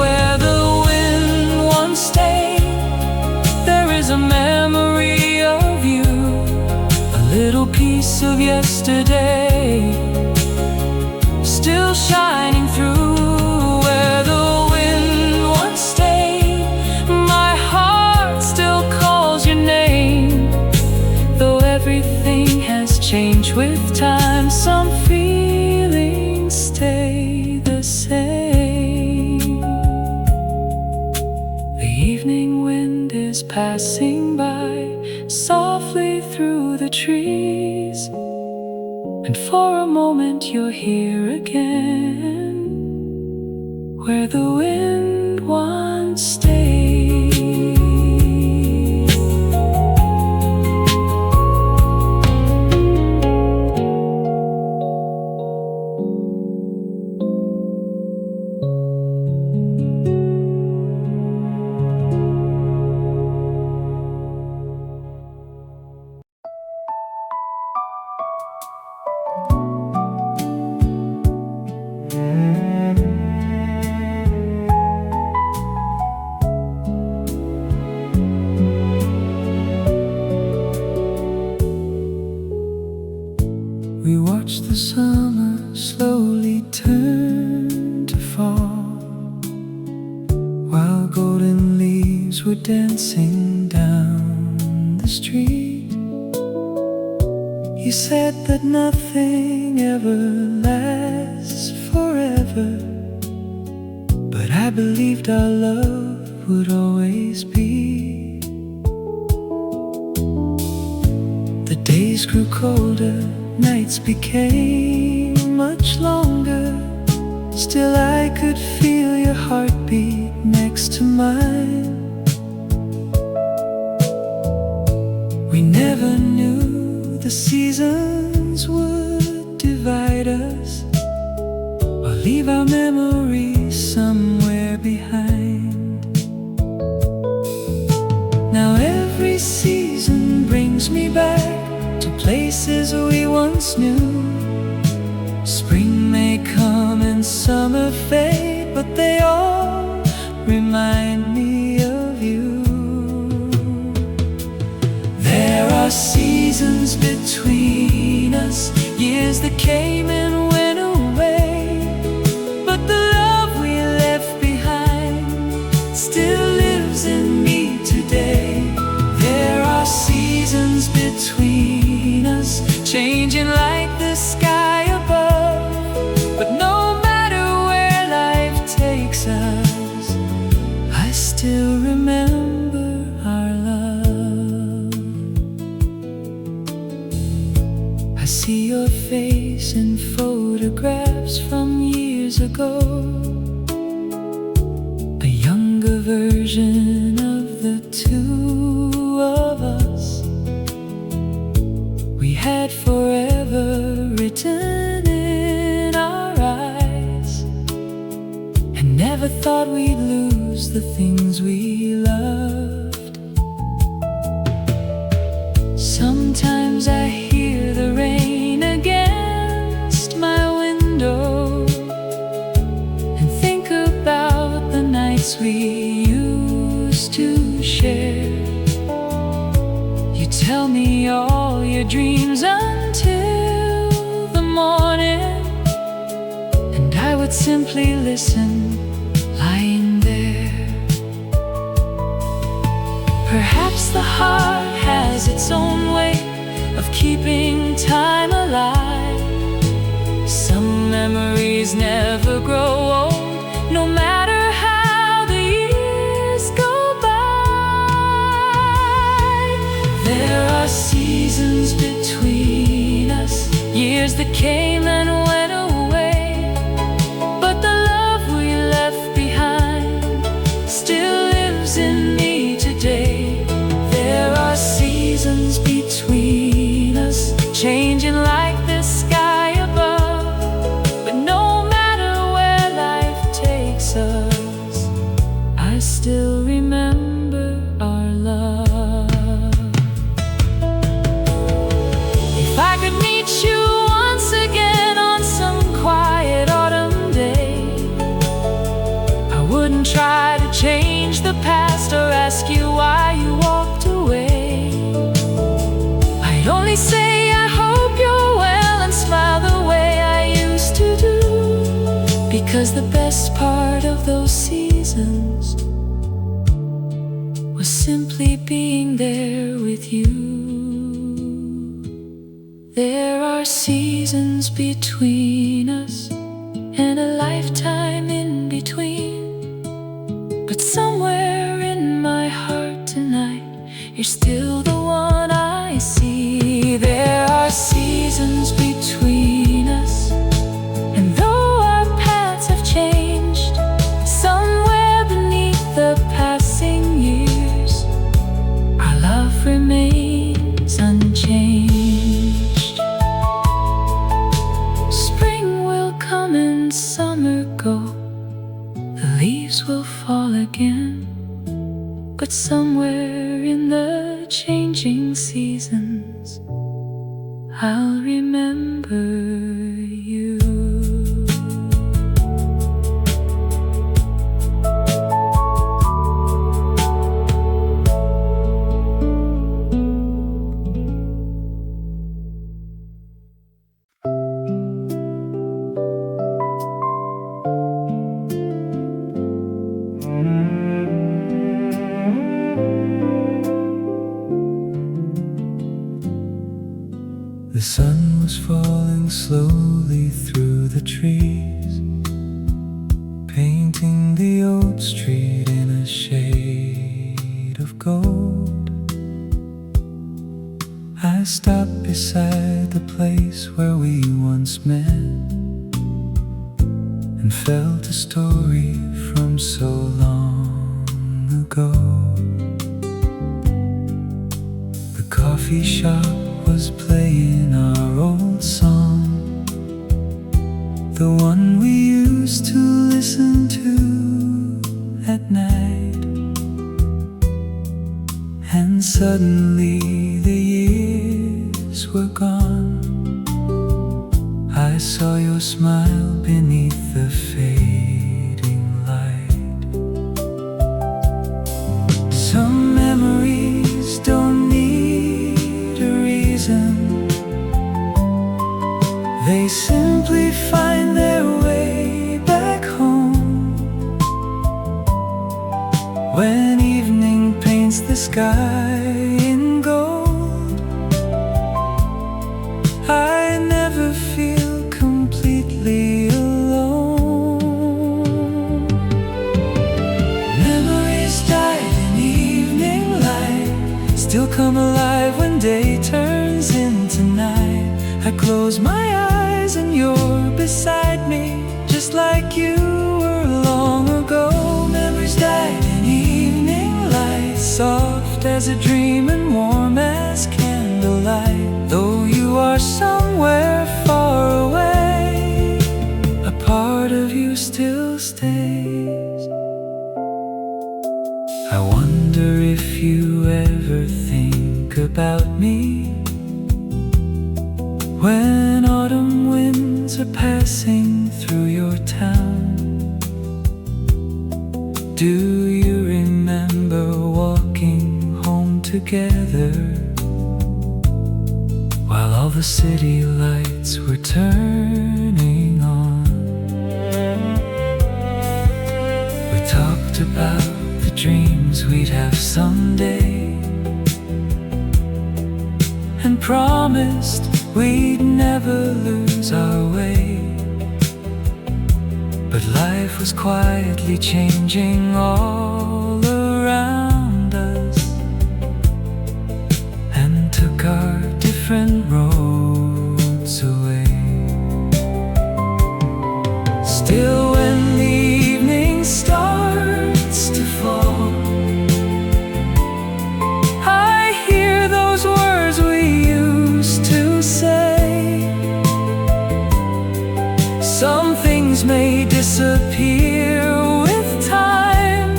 Where the wind once stayed, there is a memory of you, a little piece of yesterday, still shining through. Where the wind once stayed, my heart still calls your name, though everything has changed with time, some feelings stay the same. The evening wind is passing by softly through the trees, and for a moment you're here again, where the wind once stayed. We watch the summer slowly turn to fall, while golden leaves were dancing down the street. You said that nothing ever lasts I believed our love would always be. The days grew colder, nights became much longer. Still I could feel your heartbeat next to mine. We never knew the seasons would divide us, or leave our memories somewhere behind. Now every season brings me back to places we once knew. Spring may come and summer fade, but they all remind me of you. There are seasons between us, years that came and went away, but the love we left behind still lives in me today. There are seasons between us, changing like the sky above, but no matter where life takes us, I still remember our love. I see your face in photographs from years ago, a younger version of the two of us. We had forever written in our eyes, and never thought we'd lose the things we loved. Sometimes I hear the rain against my window and think about the nights we used to share. You tell me all your dreams until the morning, and I would simply listen, lying there. Perhaps the heart has its own way of keeping time alive. Some memories never grow old, no matter how the years go by. There are seasons between us, years that came and went away, but the love we left behind still lives in me today. There are seasons between us, changing like the sky above, but no matter where life takes us, I still remember our love. If I could meet you once again on some quiet autumn day, I wouldn't try to change the past or ask you why you walked away. I'd only say I hope you're well and smile the way I used to do, because the best part of those seasons was simply being there with you. There are seasons between us and a lifetime in between, but somewhere in my heart tonight, you're still the one I see. There are seasons between us, and though our paths have changed, somewhere beneath the passing years, our love remains unchanged. Spring will come and summer go, the leaves will fall again, but somewhere in the changing seasons, I'll remember you. The sun was falling slowly through the trees, painting the street in a shade of gold. I stopped beside the place where we once met and felt a story from so long ago. The coffee shop was playing our old song, the one we used to listen to at night. And suddenly the years were gone. I saw your smile beneath the fading light. Some memories don't need a reason, they simply find their way back home. When evening paints the sky in gold, I never feel completely alone. Memories died in evening light, still come alive when day turns into night. I close my eyes and you're beside me, just like you were long ago. Memories died in evening light, soft as a dream and warm as candlelight. Though you are somewhere far away, a part of you still stays. I wonder if you ever think about me when autumn winds are passing through your town. Do you remember walking home together while all the city lights were turning on? We talked about the dreams we'd have someday and promised we'd never lose our way. But life was quietly changing all around us and took our different roads away. Still, when the evening starts to fall, I hear those words we used to say. Some things may disappear with time,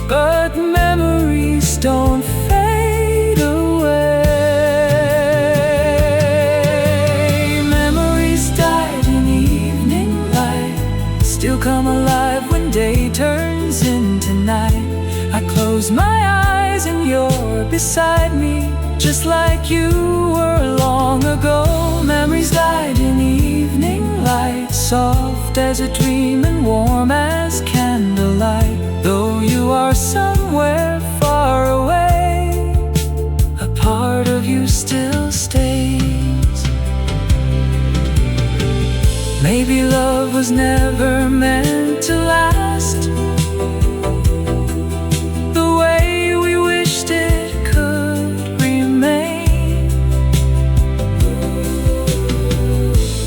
but memories don't fade away. Memories died in evening light, still come alive when day turns into night. I close my eyes and you're beside me, just like you were long ago. Memories died in evening light, soft as a dream and warm as candlelight. Though you are somewhere far away, a part of you still stays. Maybe love was never meant to last the way we wished it could remain.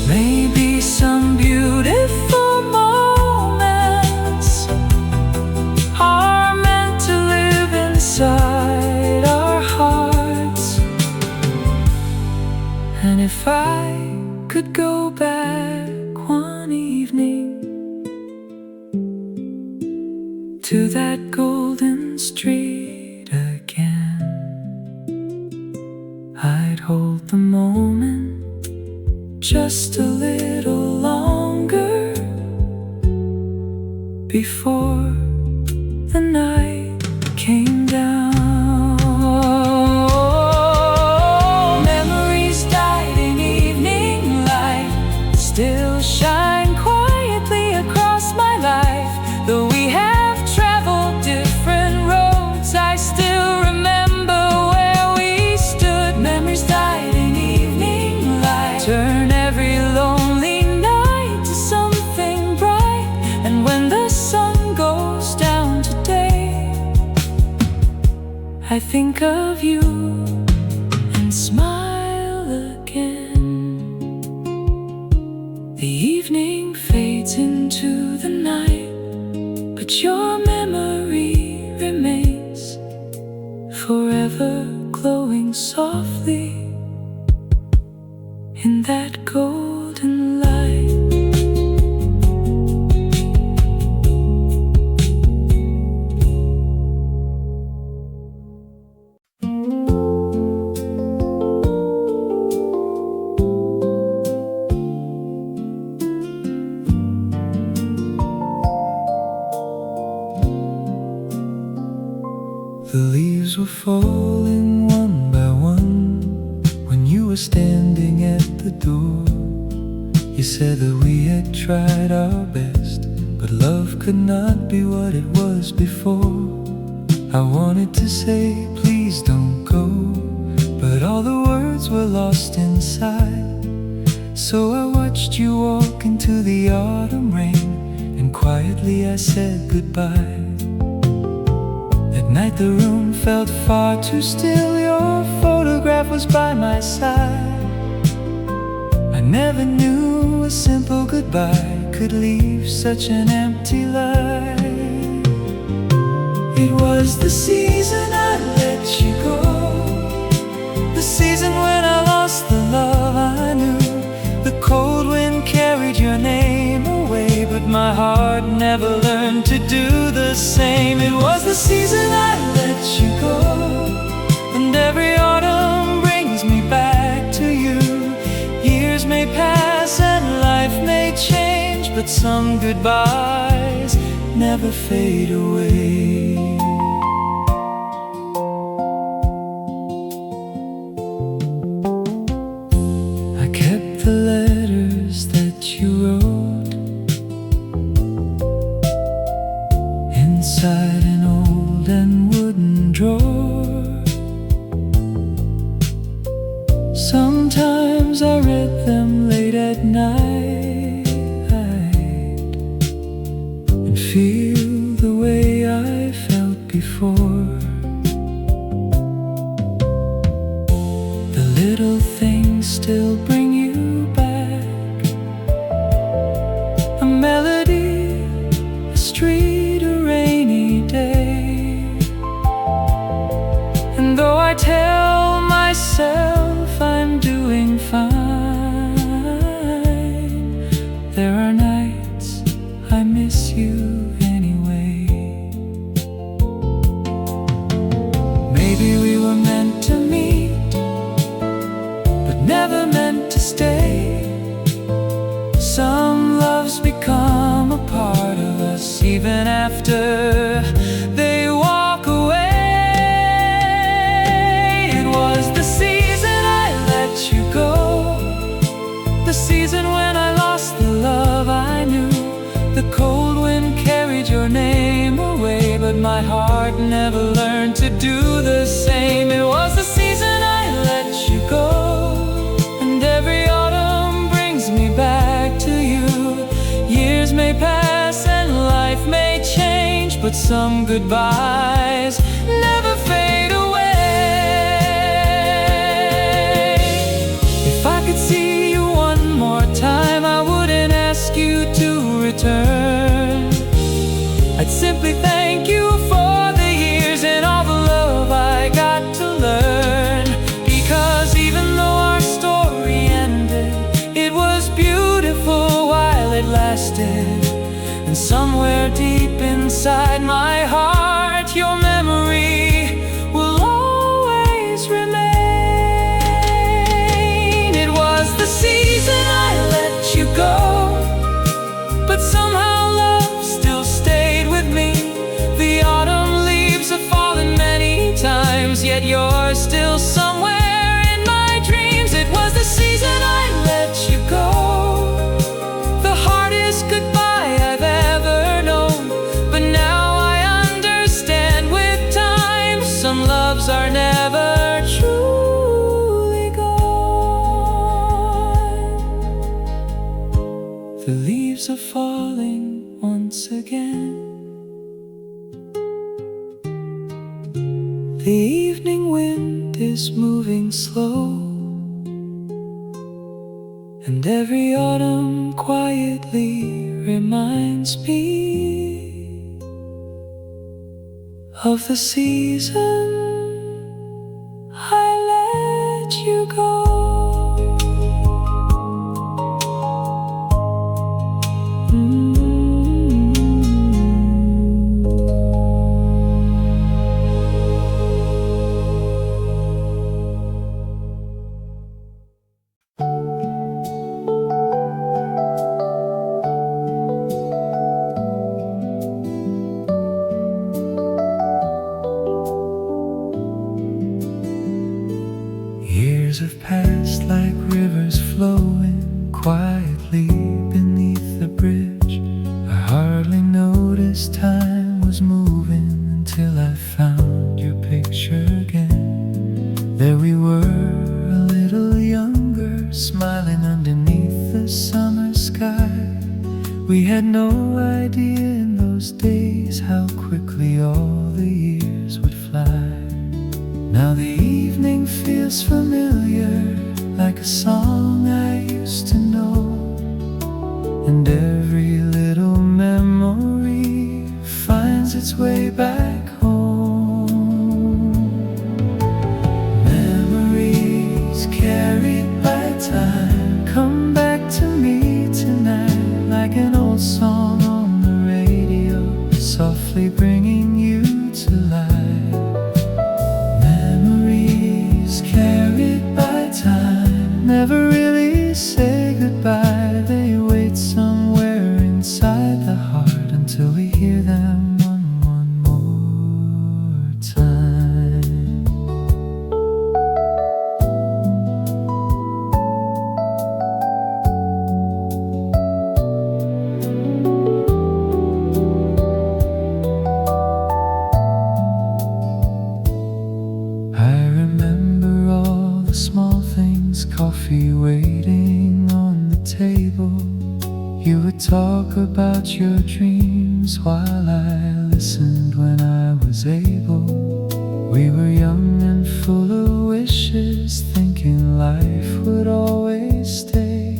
Maybe some beautiful moments are meant to live inside our hearts. And if I could go back one evening to that golden street again, I'd hold the moment just a little longer before the night came down. Memories died in evening light, still shine quietly across my life. Though we have traveled different roads, I still remember where we stood. Memories died in evening light, turn every lonely night to something bright. And when the The evening fades into the night, but your memory remains forever glowing softly in that golden light. The leaves were falling one by one when you were standing at the door. You said that we had tried our best, but love could not be what it was before. I wanted to say, please don't go, but all the words were lost inside. So I watched you walk into the autumn rain, and quietly I said goodbye. At night the room felt far too still. Your photograph was by my side. I never knew a simple goodbye could leave such an empty life. It was the season I let you go, the season when I lost the love I knew. The cold wind carried your name away, but my heart never learned to do the same. It was the season I let you go, and every autumn brings me back to you. Years may pass and life may change, but some goodbyes never fade away. I kept the letters that you wrote inside an old and wooden drawer. Sometimes I read them late at night and feel the way I felt before. The little things still bring you back, a melody, a street, a rainy day. And though I tell myself I'm doing fine, there are nights I miss you anyway. Maybe we were meant to meet, but never meant to stay. Some loves become a part of us even after they walk away. It was the season I let you go, the season when I lost the love I knew. The cold wind carried your name away, but my heart never learned to do the same. It was the season I let you go, and every autumn brings me back to you. Years may pass and life may change, but some goodbyes never fade away. If I could see you one more time, I wouldn't ask you to return. I'd simply thank you for the years and all the love I got to learn. Because even though our story ended, it was beautiful while it lasted. And somewhere deep inside my heart, your memory will always remain. It was the season I let you go, but somehow love still stayed with me. The autumn leaves have fallen many times, yet you're still somewhere in my dreams. It was the season I let you go, the hardest goodbye I've ever known. But now I understand with time, some loves are never truly gone. The leaves are falling once again. The evening wind is moving slow, And every autumn quietly reminds me of the season I let you go. Years have passed like rivers flowing quietly beneath the bridge. I hardly noticed time was moving until I found your picture again. There we were, a little younger, smiling underneath the summer sky. We had no idea in those days how quickly all the years would fly. Now the evening feels familiar, like a song I used to know. And every little memory finds its way back home. Memories carried by time come back to me tonight, like an old song on the radio, softly bringing you to life. Carried by time, never really say goodbye. They wait somewhere inside the heart until we hear them one more time. I remember all the small things, coffee waiting on the table. You would talk about your dreams while I listened when I was able. We were young and full of wishes, thinking life would always stay.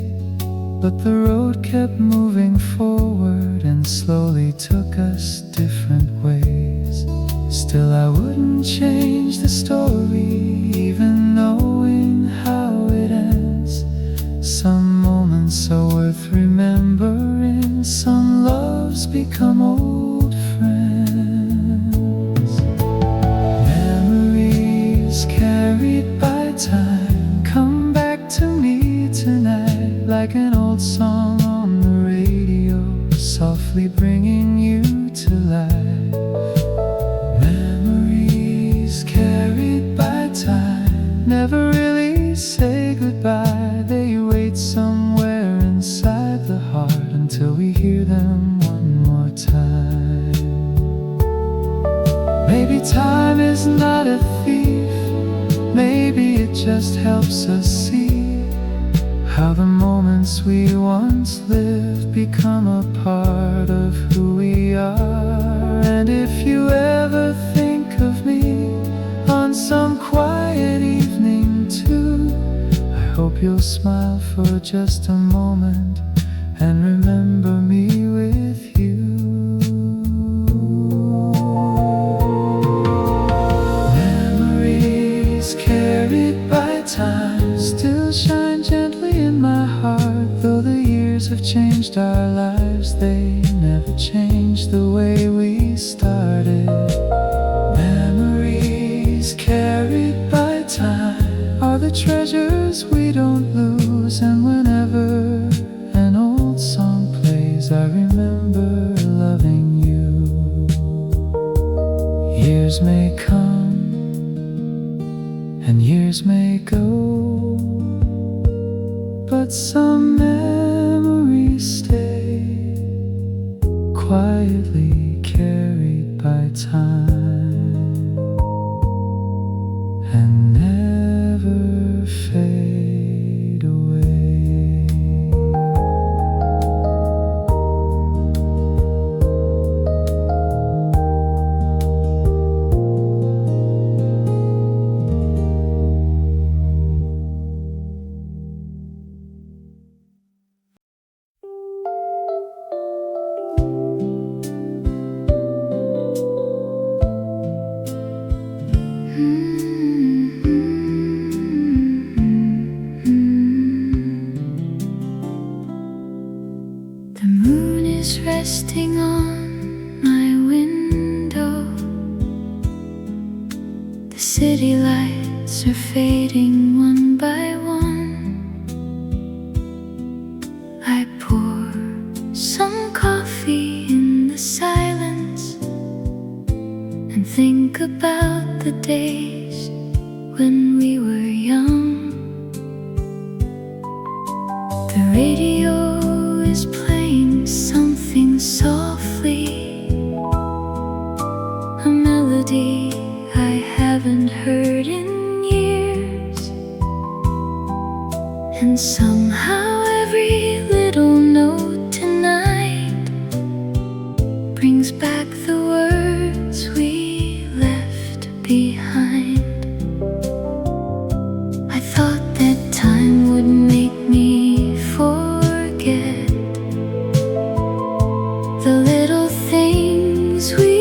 But the road kept moving forward and slowly took us different ways. Still I wouldn't change the story, even knowing how it ends. Some moments are worth remembering, some loves become old friends. Memories carried by time come back to me tonight, like an old song on the radio, softly bringing you to life. Carried by time, never really say goodbye. They wait somewhere inside the heart until we hear them one more time. Maybe time is not a thief, maybe it just helps us see how the moments we once lived become a part of who we are. And if you ever think of me on some quiet evening too, I hope you'll smile for just a moment and remember me with you. Memories carried by time still shine gently in my heart. Though the years have changed our lives, they never changed the way we started. Carried by time are the treasures we don't lose. And whenever an old song plays, I remember loving you. Years may come and years may go, but some memories stay, quietly carried by time and never fade. is resting on my window. The city lights are fading one by one. I pour some coffee in the silence and think about the days when we were young. The radio is playing something softly, a melody I haven't heard in years. And somehow every little note tonight brings back the words we left behind. I thought that time would make me forget the little things we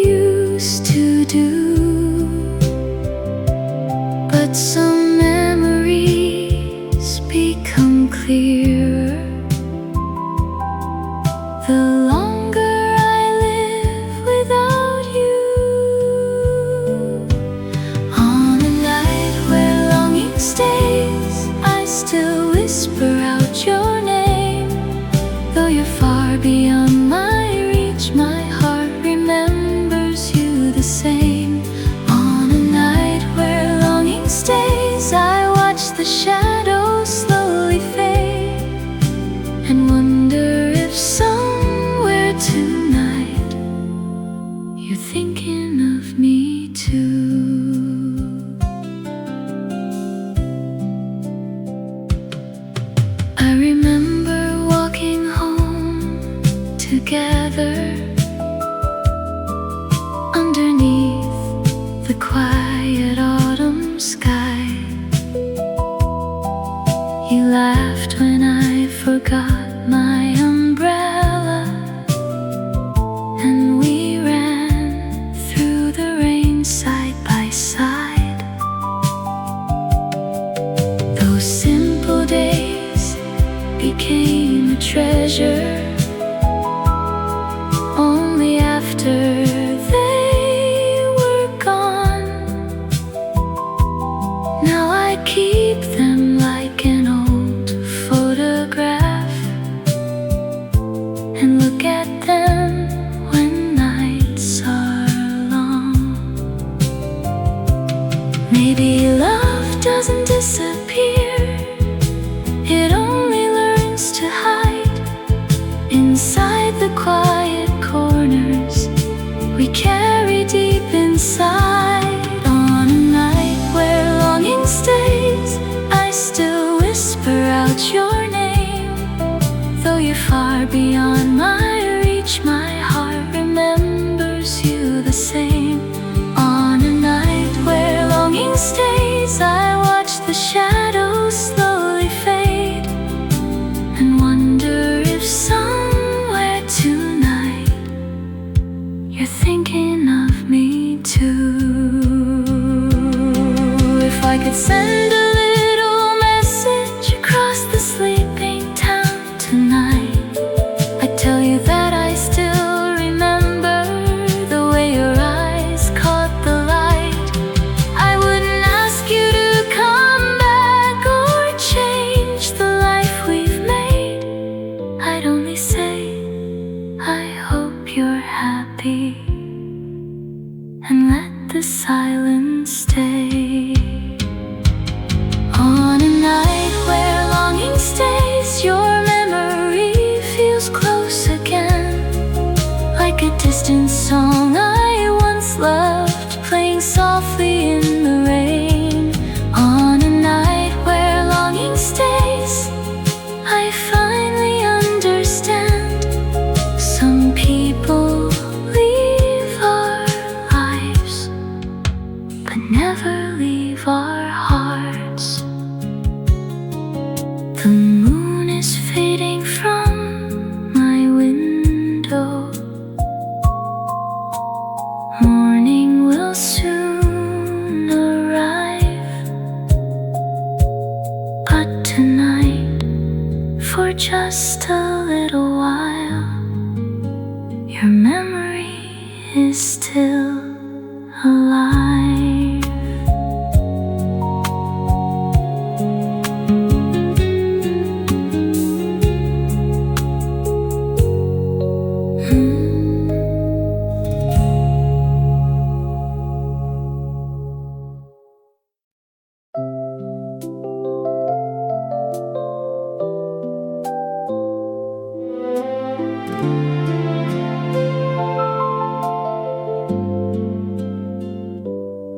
used to do, but some memories become clearer the longer I live without you. On a night where longing stays, I still whisper out your name. Though you're far beyond my reach, my heart remembers you the same. On a night where longing stays, I watch the shadows slowly fade and wonder if somewhere tonight you're thinking of me too. I remember walking home together underneath the quiet autumn sky. You laughed when I forgot my umbrella, and we ran through the rain side by side. Those simple days became a treasure only after they were gone. Now I keep them like an old photograph and look at them when nights are long. Maybe love doesn't disappear, it only learns to hide inside the quiet corners we carry deep inside. On a night where longing stays, I still whisper out your name. Though you're far beyond my reach, my heart remembers you the same. On a night where longing stays, I watch the shadows slowly fade and wonder if somewhere tonight you're thinking of me too. If I could send a little message across the sleeping town tonight, I'd tell you that I still remember the way your eyes caught the light. I wouldn't ask you to come back or change the life we've made. I'd only say I hope you're happy and let the silence stay. On a night where longing stays, your memory feels close again, like a distant song I once loved, playing softly in the rain. On a night where longing stays, I finally understand. Some people leave our lives, but never leave our hearts. The moon is fading from my window. Morning will soon arrive, but tonight, for just a little while, Your memory is still alive.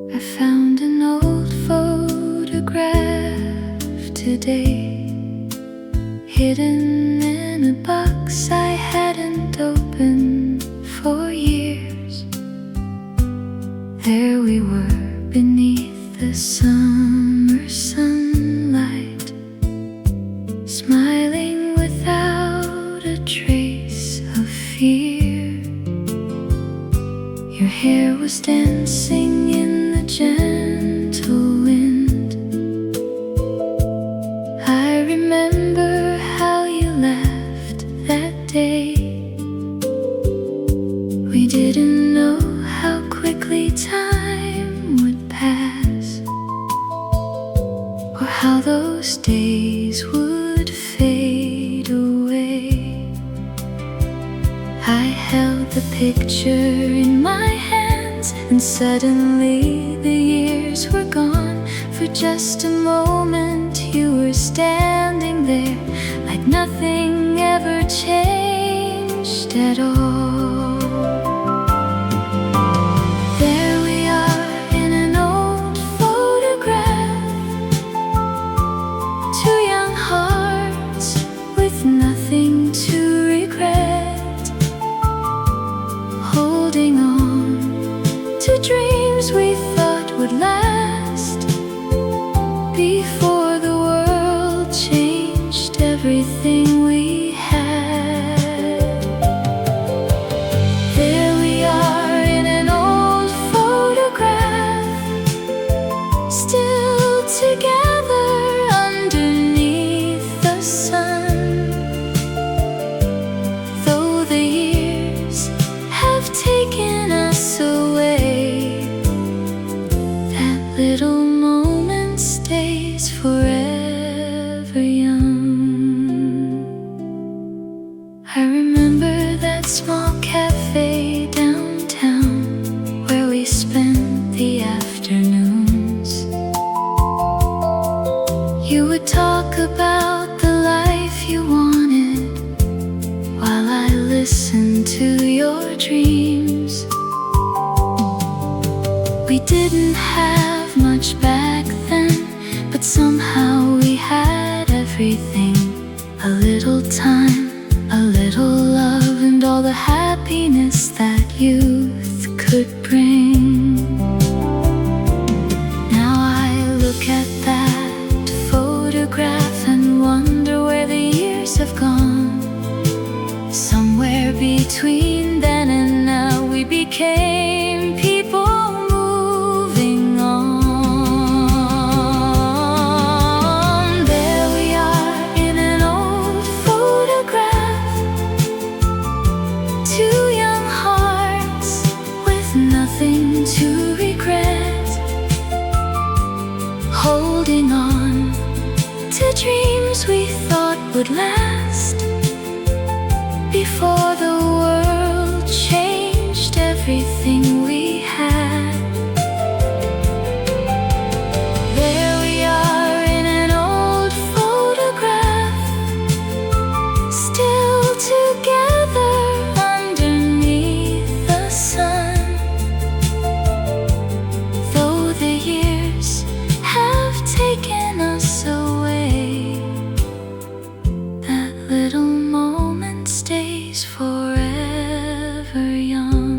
I found an old photograph today, hidden in a box I hadn't opened for years. There we were beneath the summer sunlight, smiling without a trace of fear. Your hair was dancing in the gentle wind. I remember how you laughed that day. We didn't know how quickly time would pass, or how those days would fade away. I held the picture in my hands, and suddenly the years were gone. For just a moment you were standing there, like nothing ever changed at all. There we are in an old photograph, two young hearts with nothing to regret, holding on to dreams we thought would last, before the world changed everything we had. There we are in an old photograph, still together underneath the sun. Though the years have taken us away, that little moment stays forever young. I remember that small cafe downtown, where we spent the afternoons. You would talk about the life you wanted, while I listened to your dreams. We didn't have much back then, but somehow we had everything. A little time, a little love, and all the happiness that youth could bring. Now I look at that photograph and wonder where the years have gone. Somewhere between then and now we became people moving on. There we are in an old photograph, two young hearts with nothing to regret, holding on to dreams we thought would last, before the world changed everything we had. There we are in an old photograph, still together underneath the sun. Though the years have taken us away, that little moment stays forever young.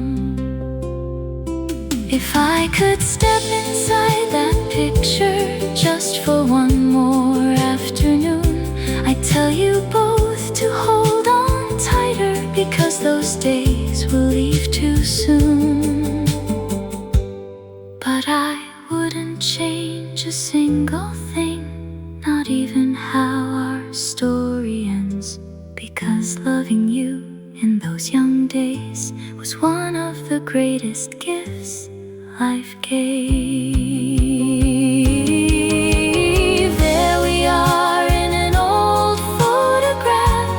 If I could step inside that picture just for one more afternoon, I'd tell you both to hold on tighter, because those days will leave too soon. But I wouldn't change a single thing, not even how our story ends, because loving you in those young days was one of the greatest gifts life gave. There we are in an old photograph,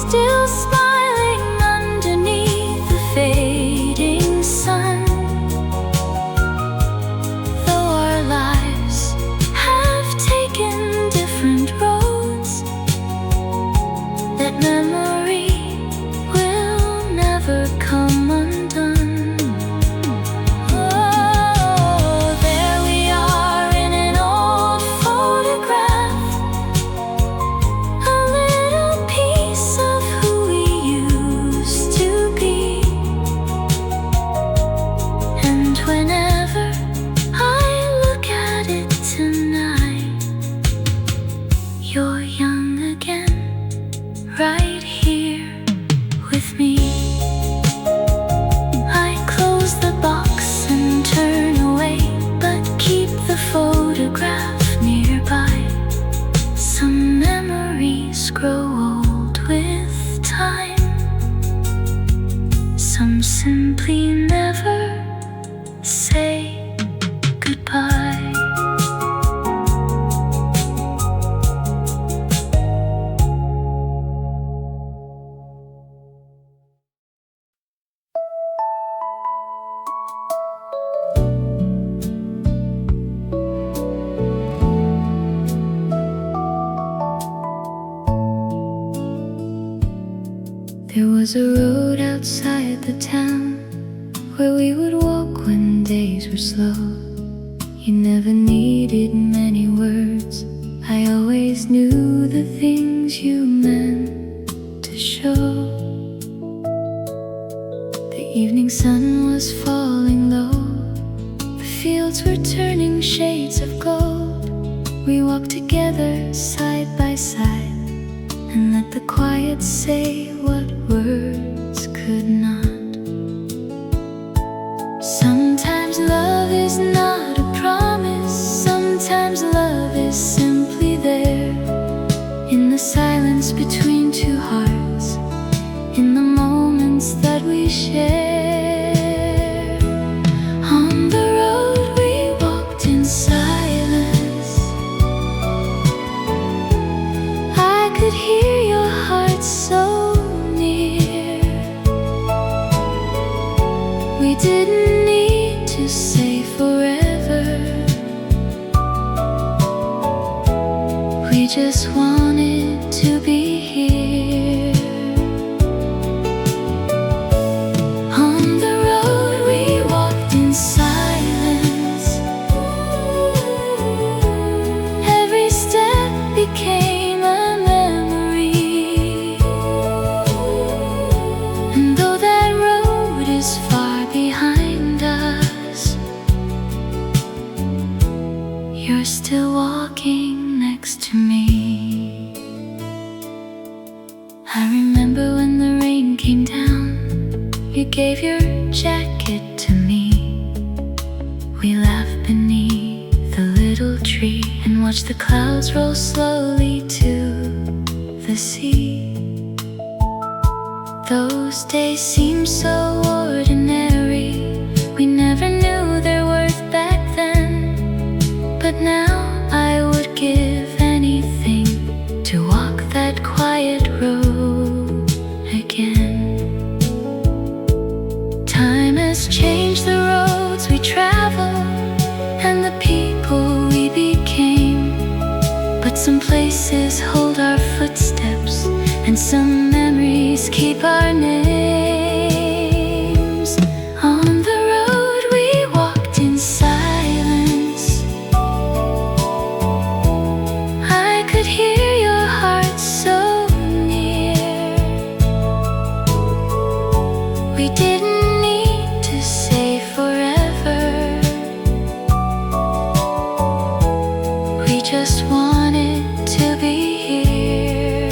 still smiling underneath the fading sun. Though our lives have taken different roads, that memory will never come undone. Oh, there we are in an old photograph, a little piece of who we used to be. And whenever I look at it tonight, you're young again, right here with me. I close the box and turn away, but keep the photograph nearby. Some memories grow old with time, some simply never say goodbye. There was a road outside the town where we would walk when days were slow. You never needed many words, I always knew the things you meant to show. The evening sun was falling low, the fields were turning shades of gold. We walked together side by side and let the quiet say what words could not. Sometimes love is not a promise, sometimes love is simply there, in the silence between two hearts, in the moments that we share. On the road we walked in silence, I could hear your heart so near. We didn't need to say forever, we just wanted to be here. On the road we walked in silence, every step became a memory. And though that road is far behind us, you're still walking next to me. I remember when the rain came down, you gave your jacket to me. We laughed beneath the little tree and watched the clouds roll slowly to the sea. Those days seemed so ordinary, we never knew their worth back then. But now I would give anything to walk that quiet road again. Time has changed the roads we travel and the people we became, but some places hold our footsteps and some memories keep our names. On the road we walked in silence, I could hear your heart so near. We didn't need to say forever, we just wanted to be here.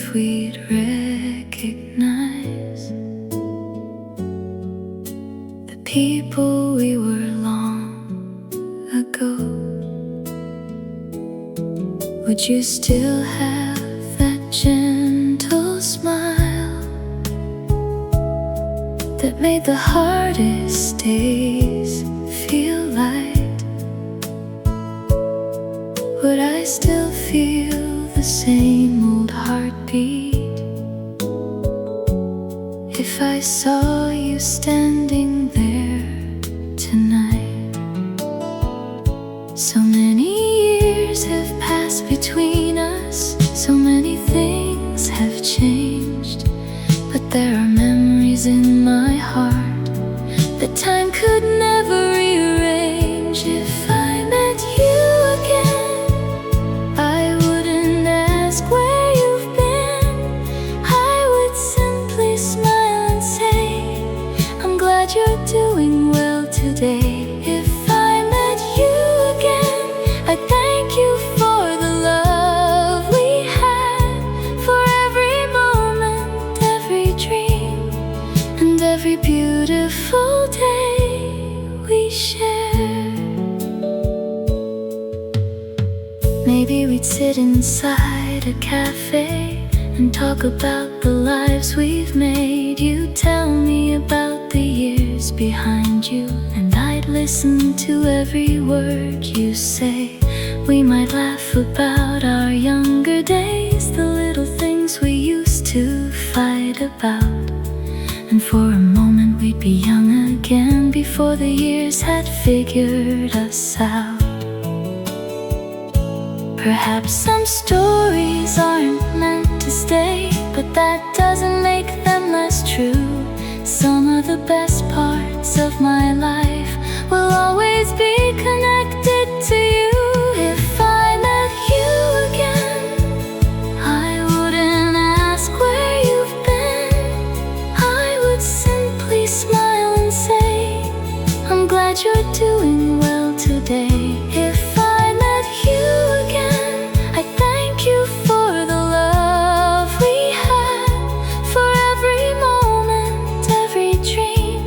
if we'd recognize the people we were long ago. Would you still have that gentle smile that made the hardest days feel light? Would I still feel the same old heartbeat if I saw you standing there tonight? So many years have passed between us, so many things have changed, but there are memories in my heart that time could never rearrange. If I met you again, I wouldn't ask where you've been. I would simply smile and say, I'm glad you're doing well today. If I met you again, I thank you for the love we had, for every moment, every dream, and every beautiful day we shared. Maybe we'd sit inside a cafe and talk about the lives we've made. You tell me about the years behind you, and I'd listen to every word you say. We might laugh about our younger days, the little things we used to fight about. And for a moment we'd be young again, before the years had figured us out. Perhaps some stories aren't meant to stay, but that doesn't make them less true. Some of the best parts of my life will always be connected to you. If I met you again, I wouldn't ask where you've been. I would simply smile and say, I'm glad you're doing well today. If I met you again, I thank you for the love we had, for every moment, every dream,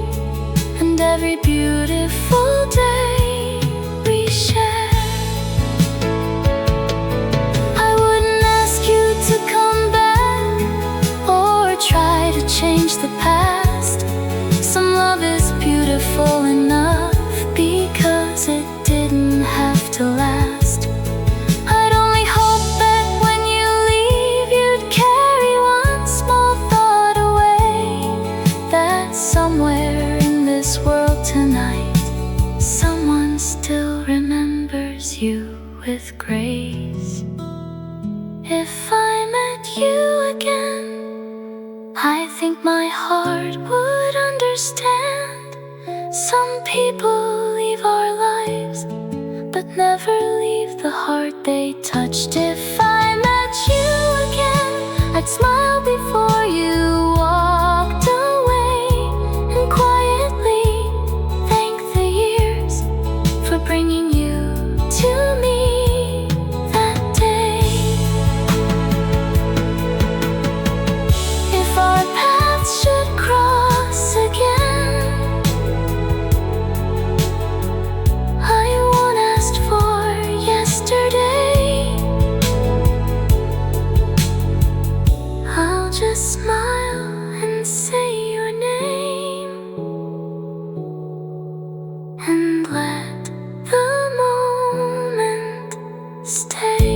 and every beautiful day we shared. I wouldn't ask you to come back or try to change the past. Some love is beautiful enough because it didn't have to last. I'd only hope that when you leave, you'd carry one small thought away, that somewhere in this world tonight, someone still remembers you with grace. If I met you again, I think my heart would understand. Some people leave our lives, but never leave the heart they touched. If I met you again, I'd smile before you walked away, and quietly thank the years for bringing you to me that day. If our paths should cross again, I won't ask for yesterday. I'll just smile and say your name, and let the moment stay.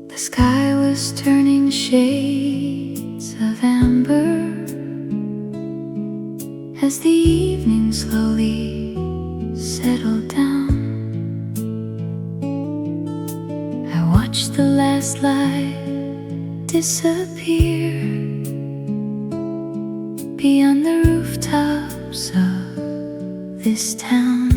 The sky was turning shades of amber as the evening slowly settled down. I watched the last light disappear beyond the rooftops of this town.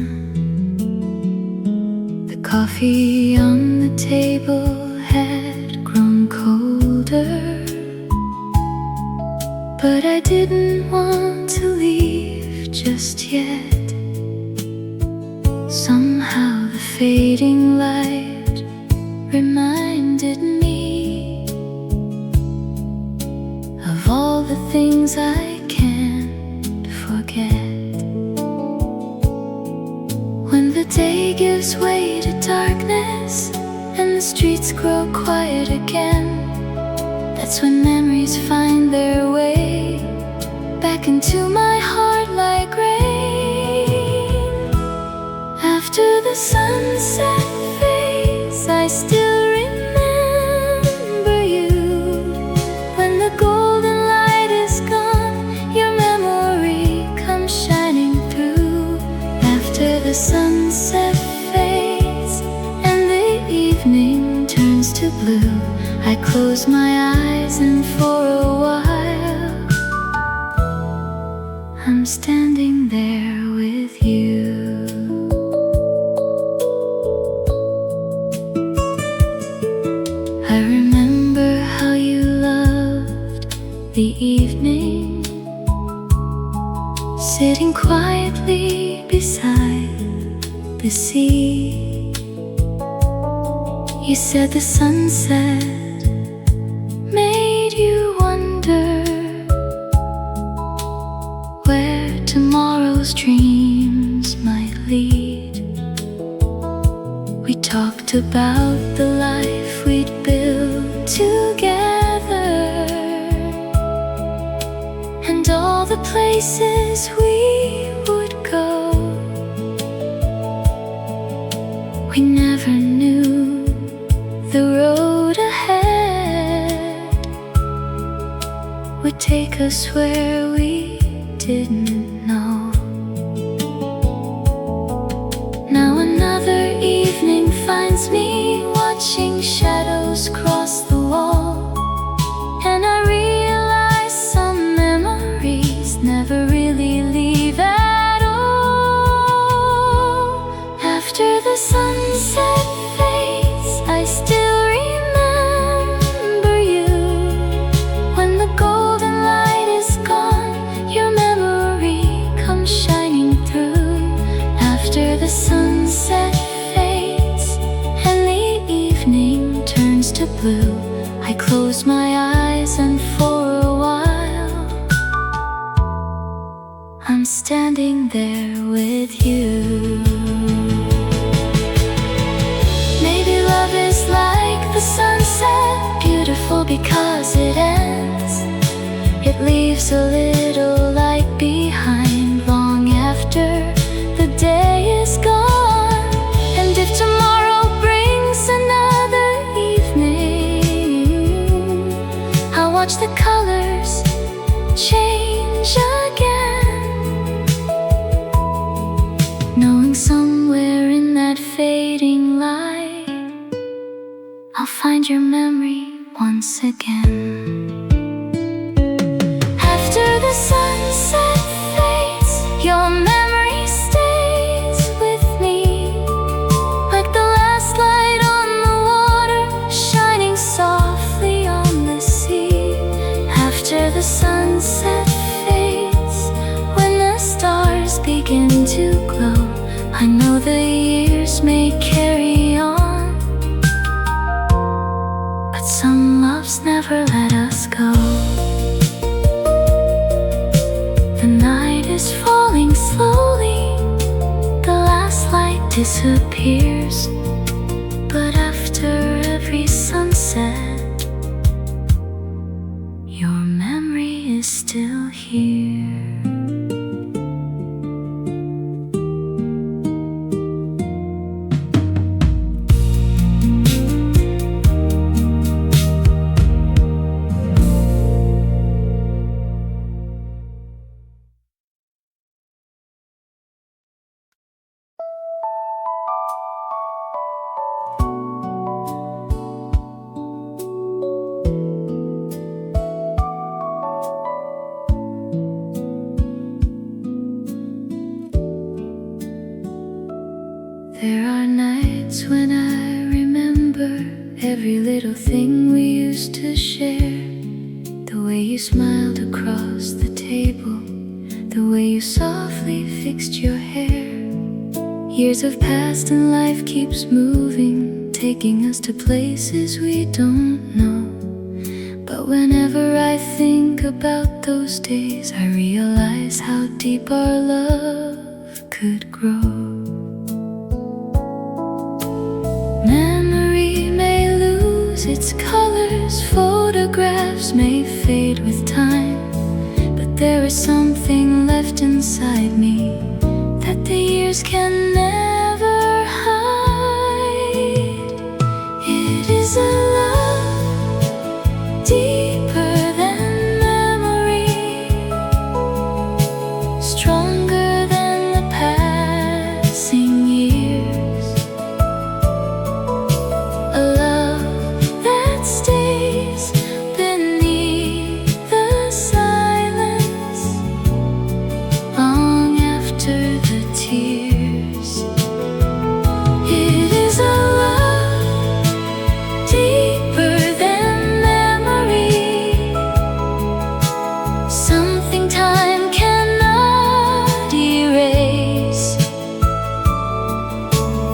The coffee on the table had grown colder, but I didn't want to leave just yet. Somehow the fading light reminded me of all the things I can't forget. When the day gives way to darkness and the streets grow quiet again, that's when memories find their way back into my heart like rain. After the sunset fades, I still remember you. When the golden light is gone, your memory comes shining through. After the sunset fades and the evening turns to blue, I close my eyes and for a while I'm standing there with you. I remember how you loved the evening, sitting quietly beside the sea. You said the sunset made you wonder where tomorrow's dreams might lead. We talked about the life we'd build together and all the places we would go. We never knew the road ahead would take us where we didn't know. Now another evening finds me watching shadows cross the wall, and I realize some memories never really leave at all. After the sunset fades, I still remember you. When the golden light is gone, your memory comes shining through. After the sunset fades and the evening turns to blue, I close my eyes and for a while I'm standing there with you. Maybe love is like the sunset, beautiful because it ends. It leaves a little light behind long after the day is gone. And if tomorrow brings another evening, I'll watch the colors change again, knowing somewhere in that fading light I'll find your memory once again. After the sunset fades, your memory stays with me, like the last light on the water shining softly on the sea. After the sunset fades, when the stars begin to glow, I know the years may carry on, but some loves never let us go. The night is falling slowly, the last light disappears, but after every sunset, your memory is still here. little thing we used to share. The way you smiled across the table, the way you softly fixed your hair. Years have passed and life keeps moving, taking us to places we don't know. But whenever I think about those days, I realize how deep our love could grow. Memory may lose its colors, photographs may fade with time, but there is something left inside me that the years can never hide. It is a love deeper than memory, stronger than the passing years. A love that stays beneath the silence long after the tears. It is a love deeper than memory, something time cannot erase.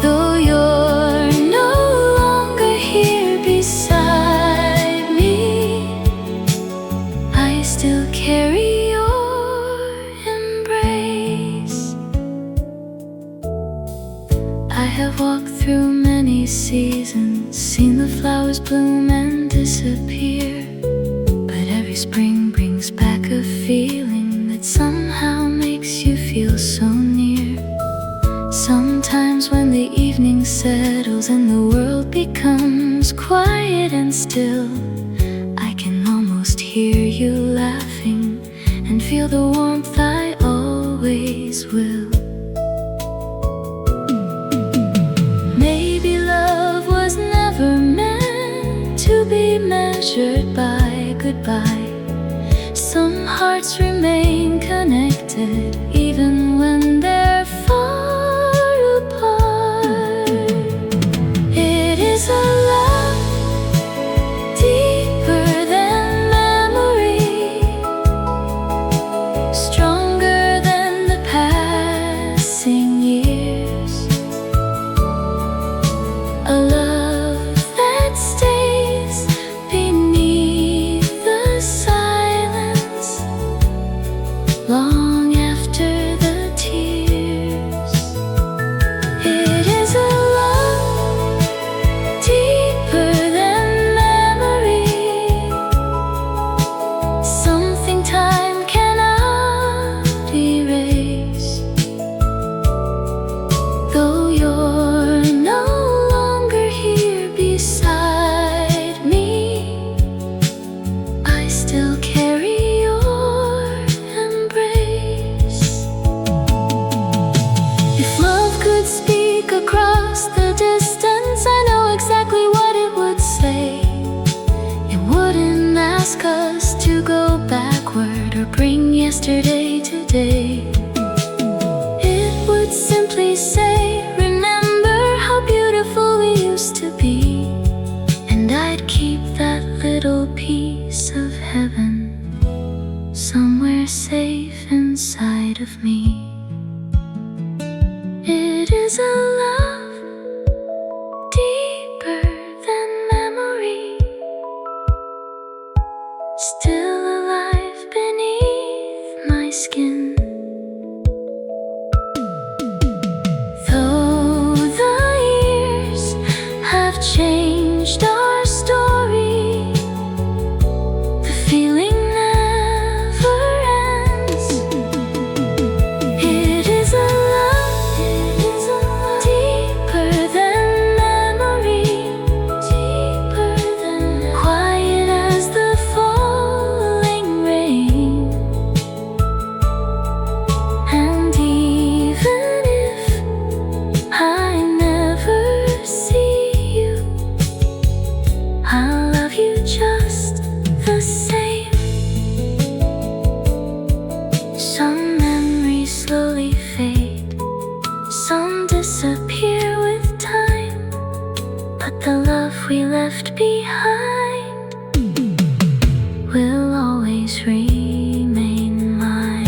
Though you're no longer here beside me, I still carry your embrace. I have walked through many seasons, seen the flowers bloom and disappear, but every spring brings back a feeling that somehow makes you feel so near. Sometimes when the evening settles and the world becomes quiet and still, I can almost hear you laughing and feel the warmth I always will. Maybe love was never meant to be measured by goodbye. Some hearts remain connected even when they're far apart. It is a love deeper than memory, stronger than the passing years. A love that stays beneath the silence long after the tears. It is a love deeper than memory, something time cannot erase. Though you're no longer here beside me, I still carry your embrace. If love could speak across the distance, I know exactly what it would say. It wouldn't ask us to go backward or bring yesterday today. It would simply say, remember how beautiful we used to be. And I'd keep that little piece of heaven somewhere safe inside of me. It is a love deeper than memory, still alive beneath my skin. Though the years have changed our story, the feeling never ends. It is a love deeper than memory, quiet as the falling rain. always remain mine.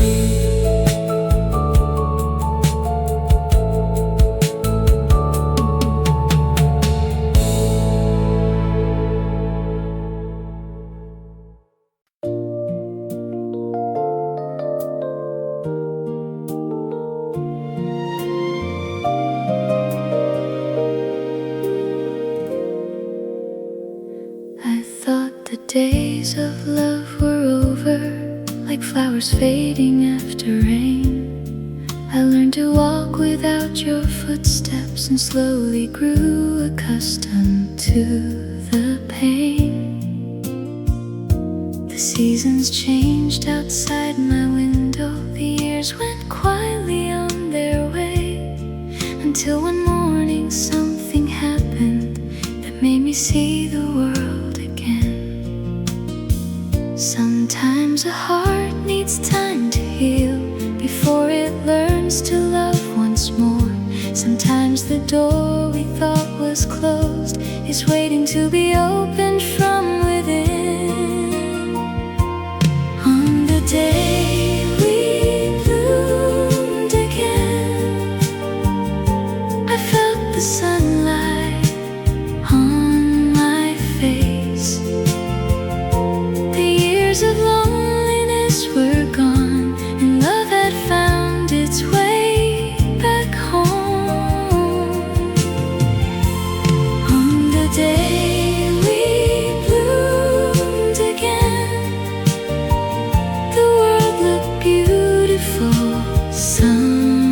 I thought the days of love were over, like flowers fading after rain. I learned to walk without your footsteps and slowly grew accustomed to the pain. The seasons changed outside my window, the years went quietly on their way, until one morning something happened that made me see the world again. Sometimes a heart needs time to heal before it learns to love once more. Sometimes the door we thought was closed is waiting to be opened from within. On the day we bloomed again, I felt the sunlight on my face. The years of loneliness were gone, and love had found its way back home. On the day we bloomed again, the world looked beautiful somehow.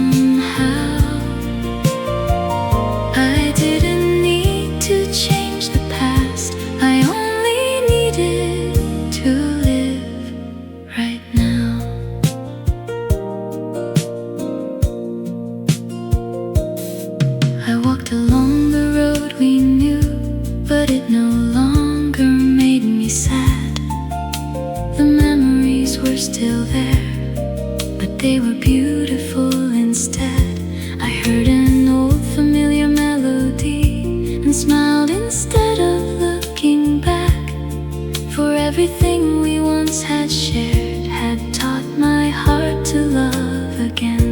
I didn't need to change the past, I only needed to live right now. I walked along the road we knew, but it no longer made me sad. The memories were still there, but they were beautiful instead. I heard an old familiar melody and smiled instead of looking back, for everything we once had shared had taught my heart to love again.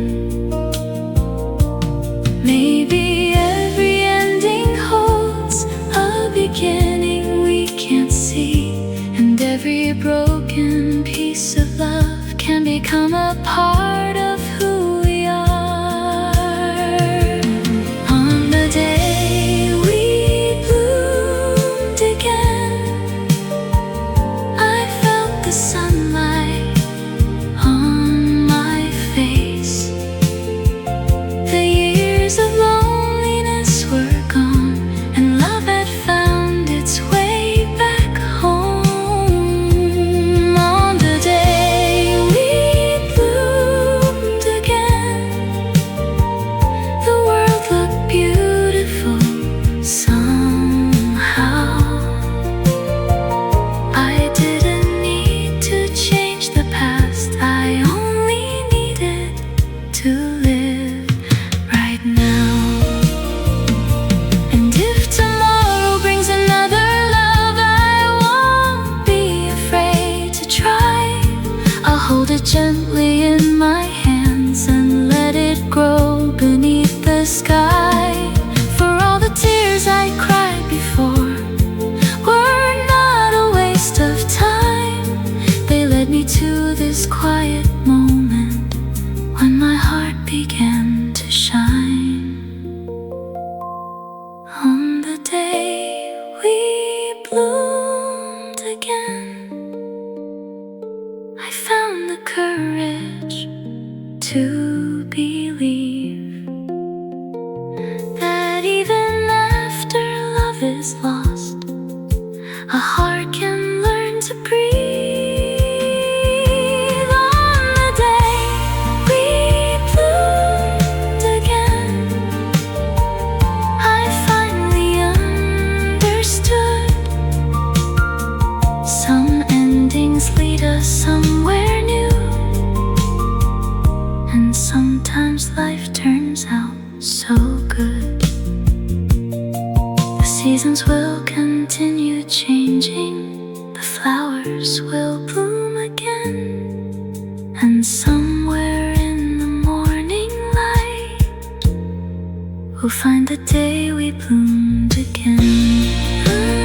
Maybe every ending holds a beginning we can't see, and every broken piece of love can become a part of who we are. On the day we bloomed again, I felt the sunlight on my face. The years of loneliness were gone, and love had found its way back home. On the day we bloomed again, the world looked beautiful somehow. I didn't need to change the past, I only needed to live right now. And if tomorrow brings another love, I won't be afraid to try. I'll hold it gently in my hands and let it grow beneath the sky. For all the tears I cried before were not a waste of time. They led me to this quiet moment when my heart began to shine. On the day we bloomed again, I found the courage to believe that even after love is lost, a heart can learn to breathe. On the day we bloomed again, I finally understood. Some endings lead us somewhere new, and sometimes life turns out so good. The seasons will continue changing, the flowers will bloom again. We'll find the day we bloomed again.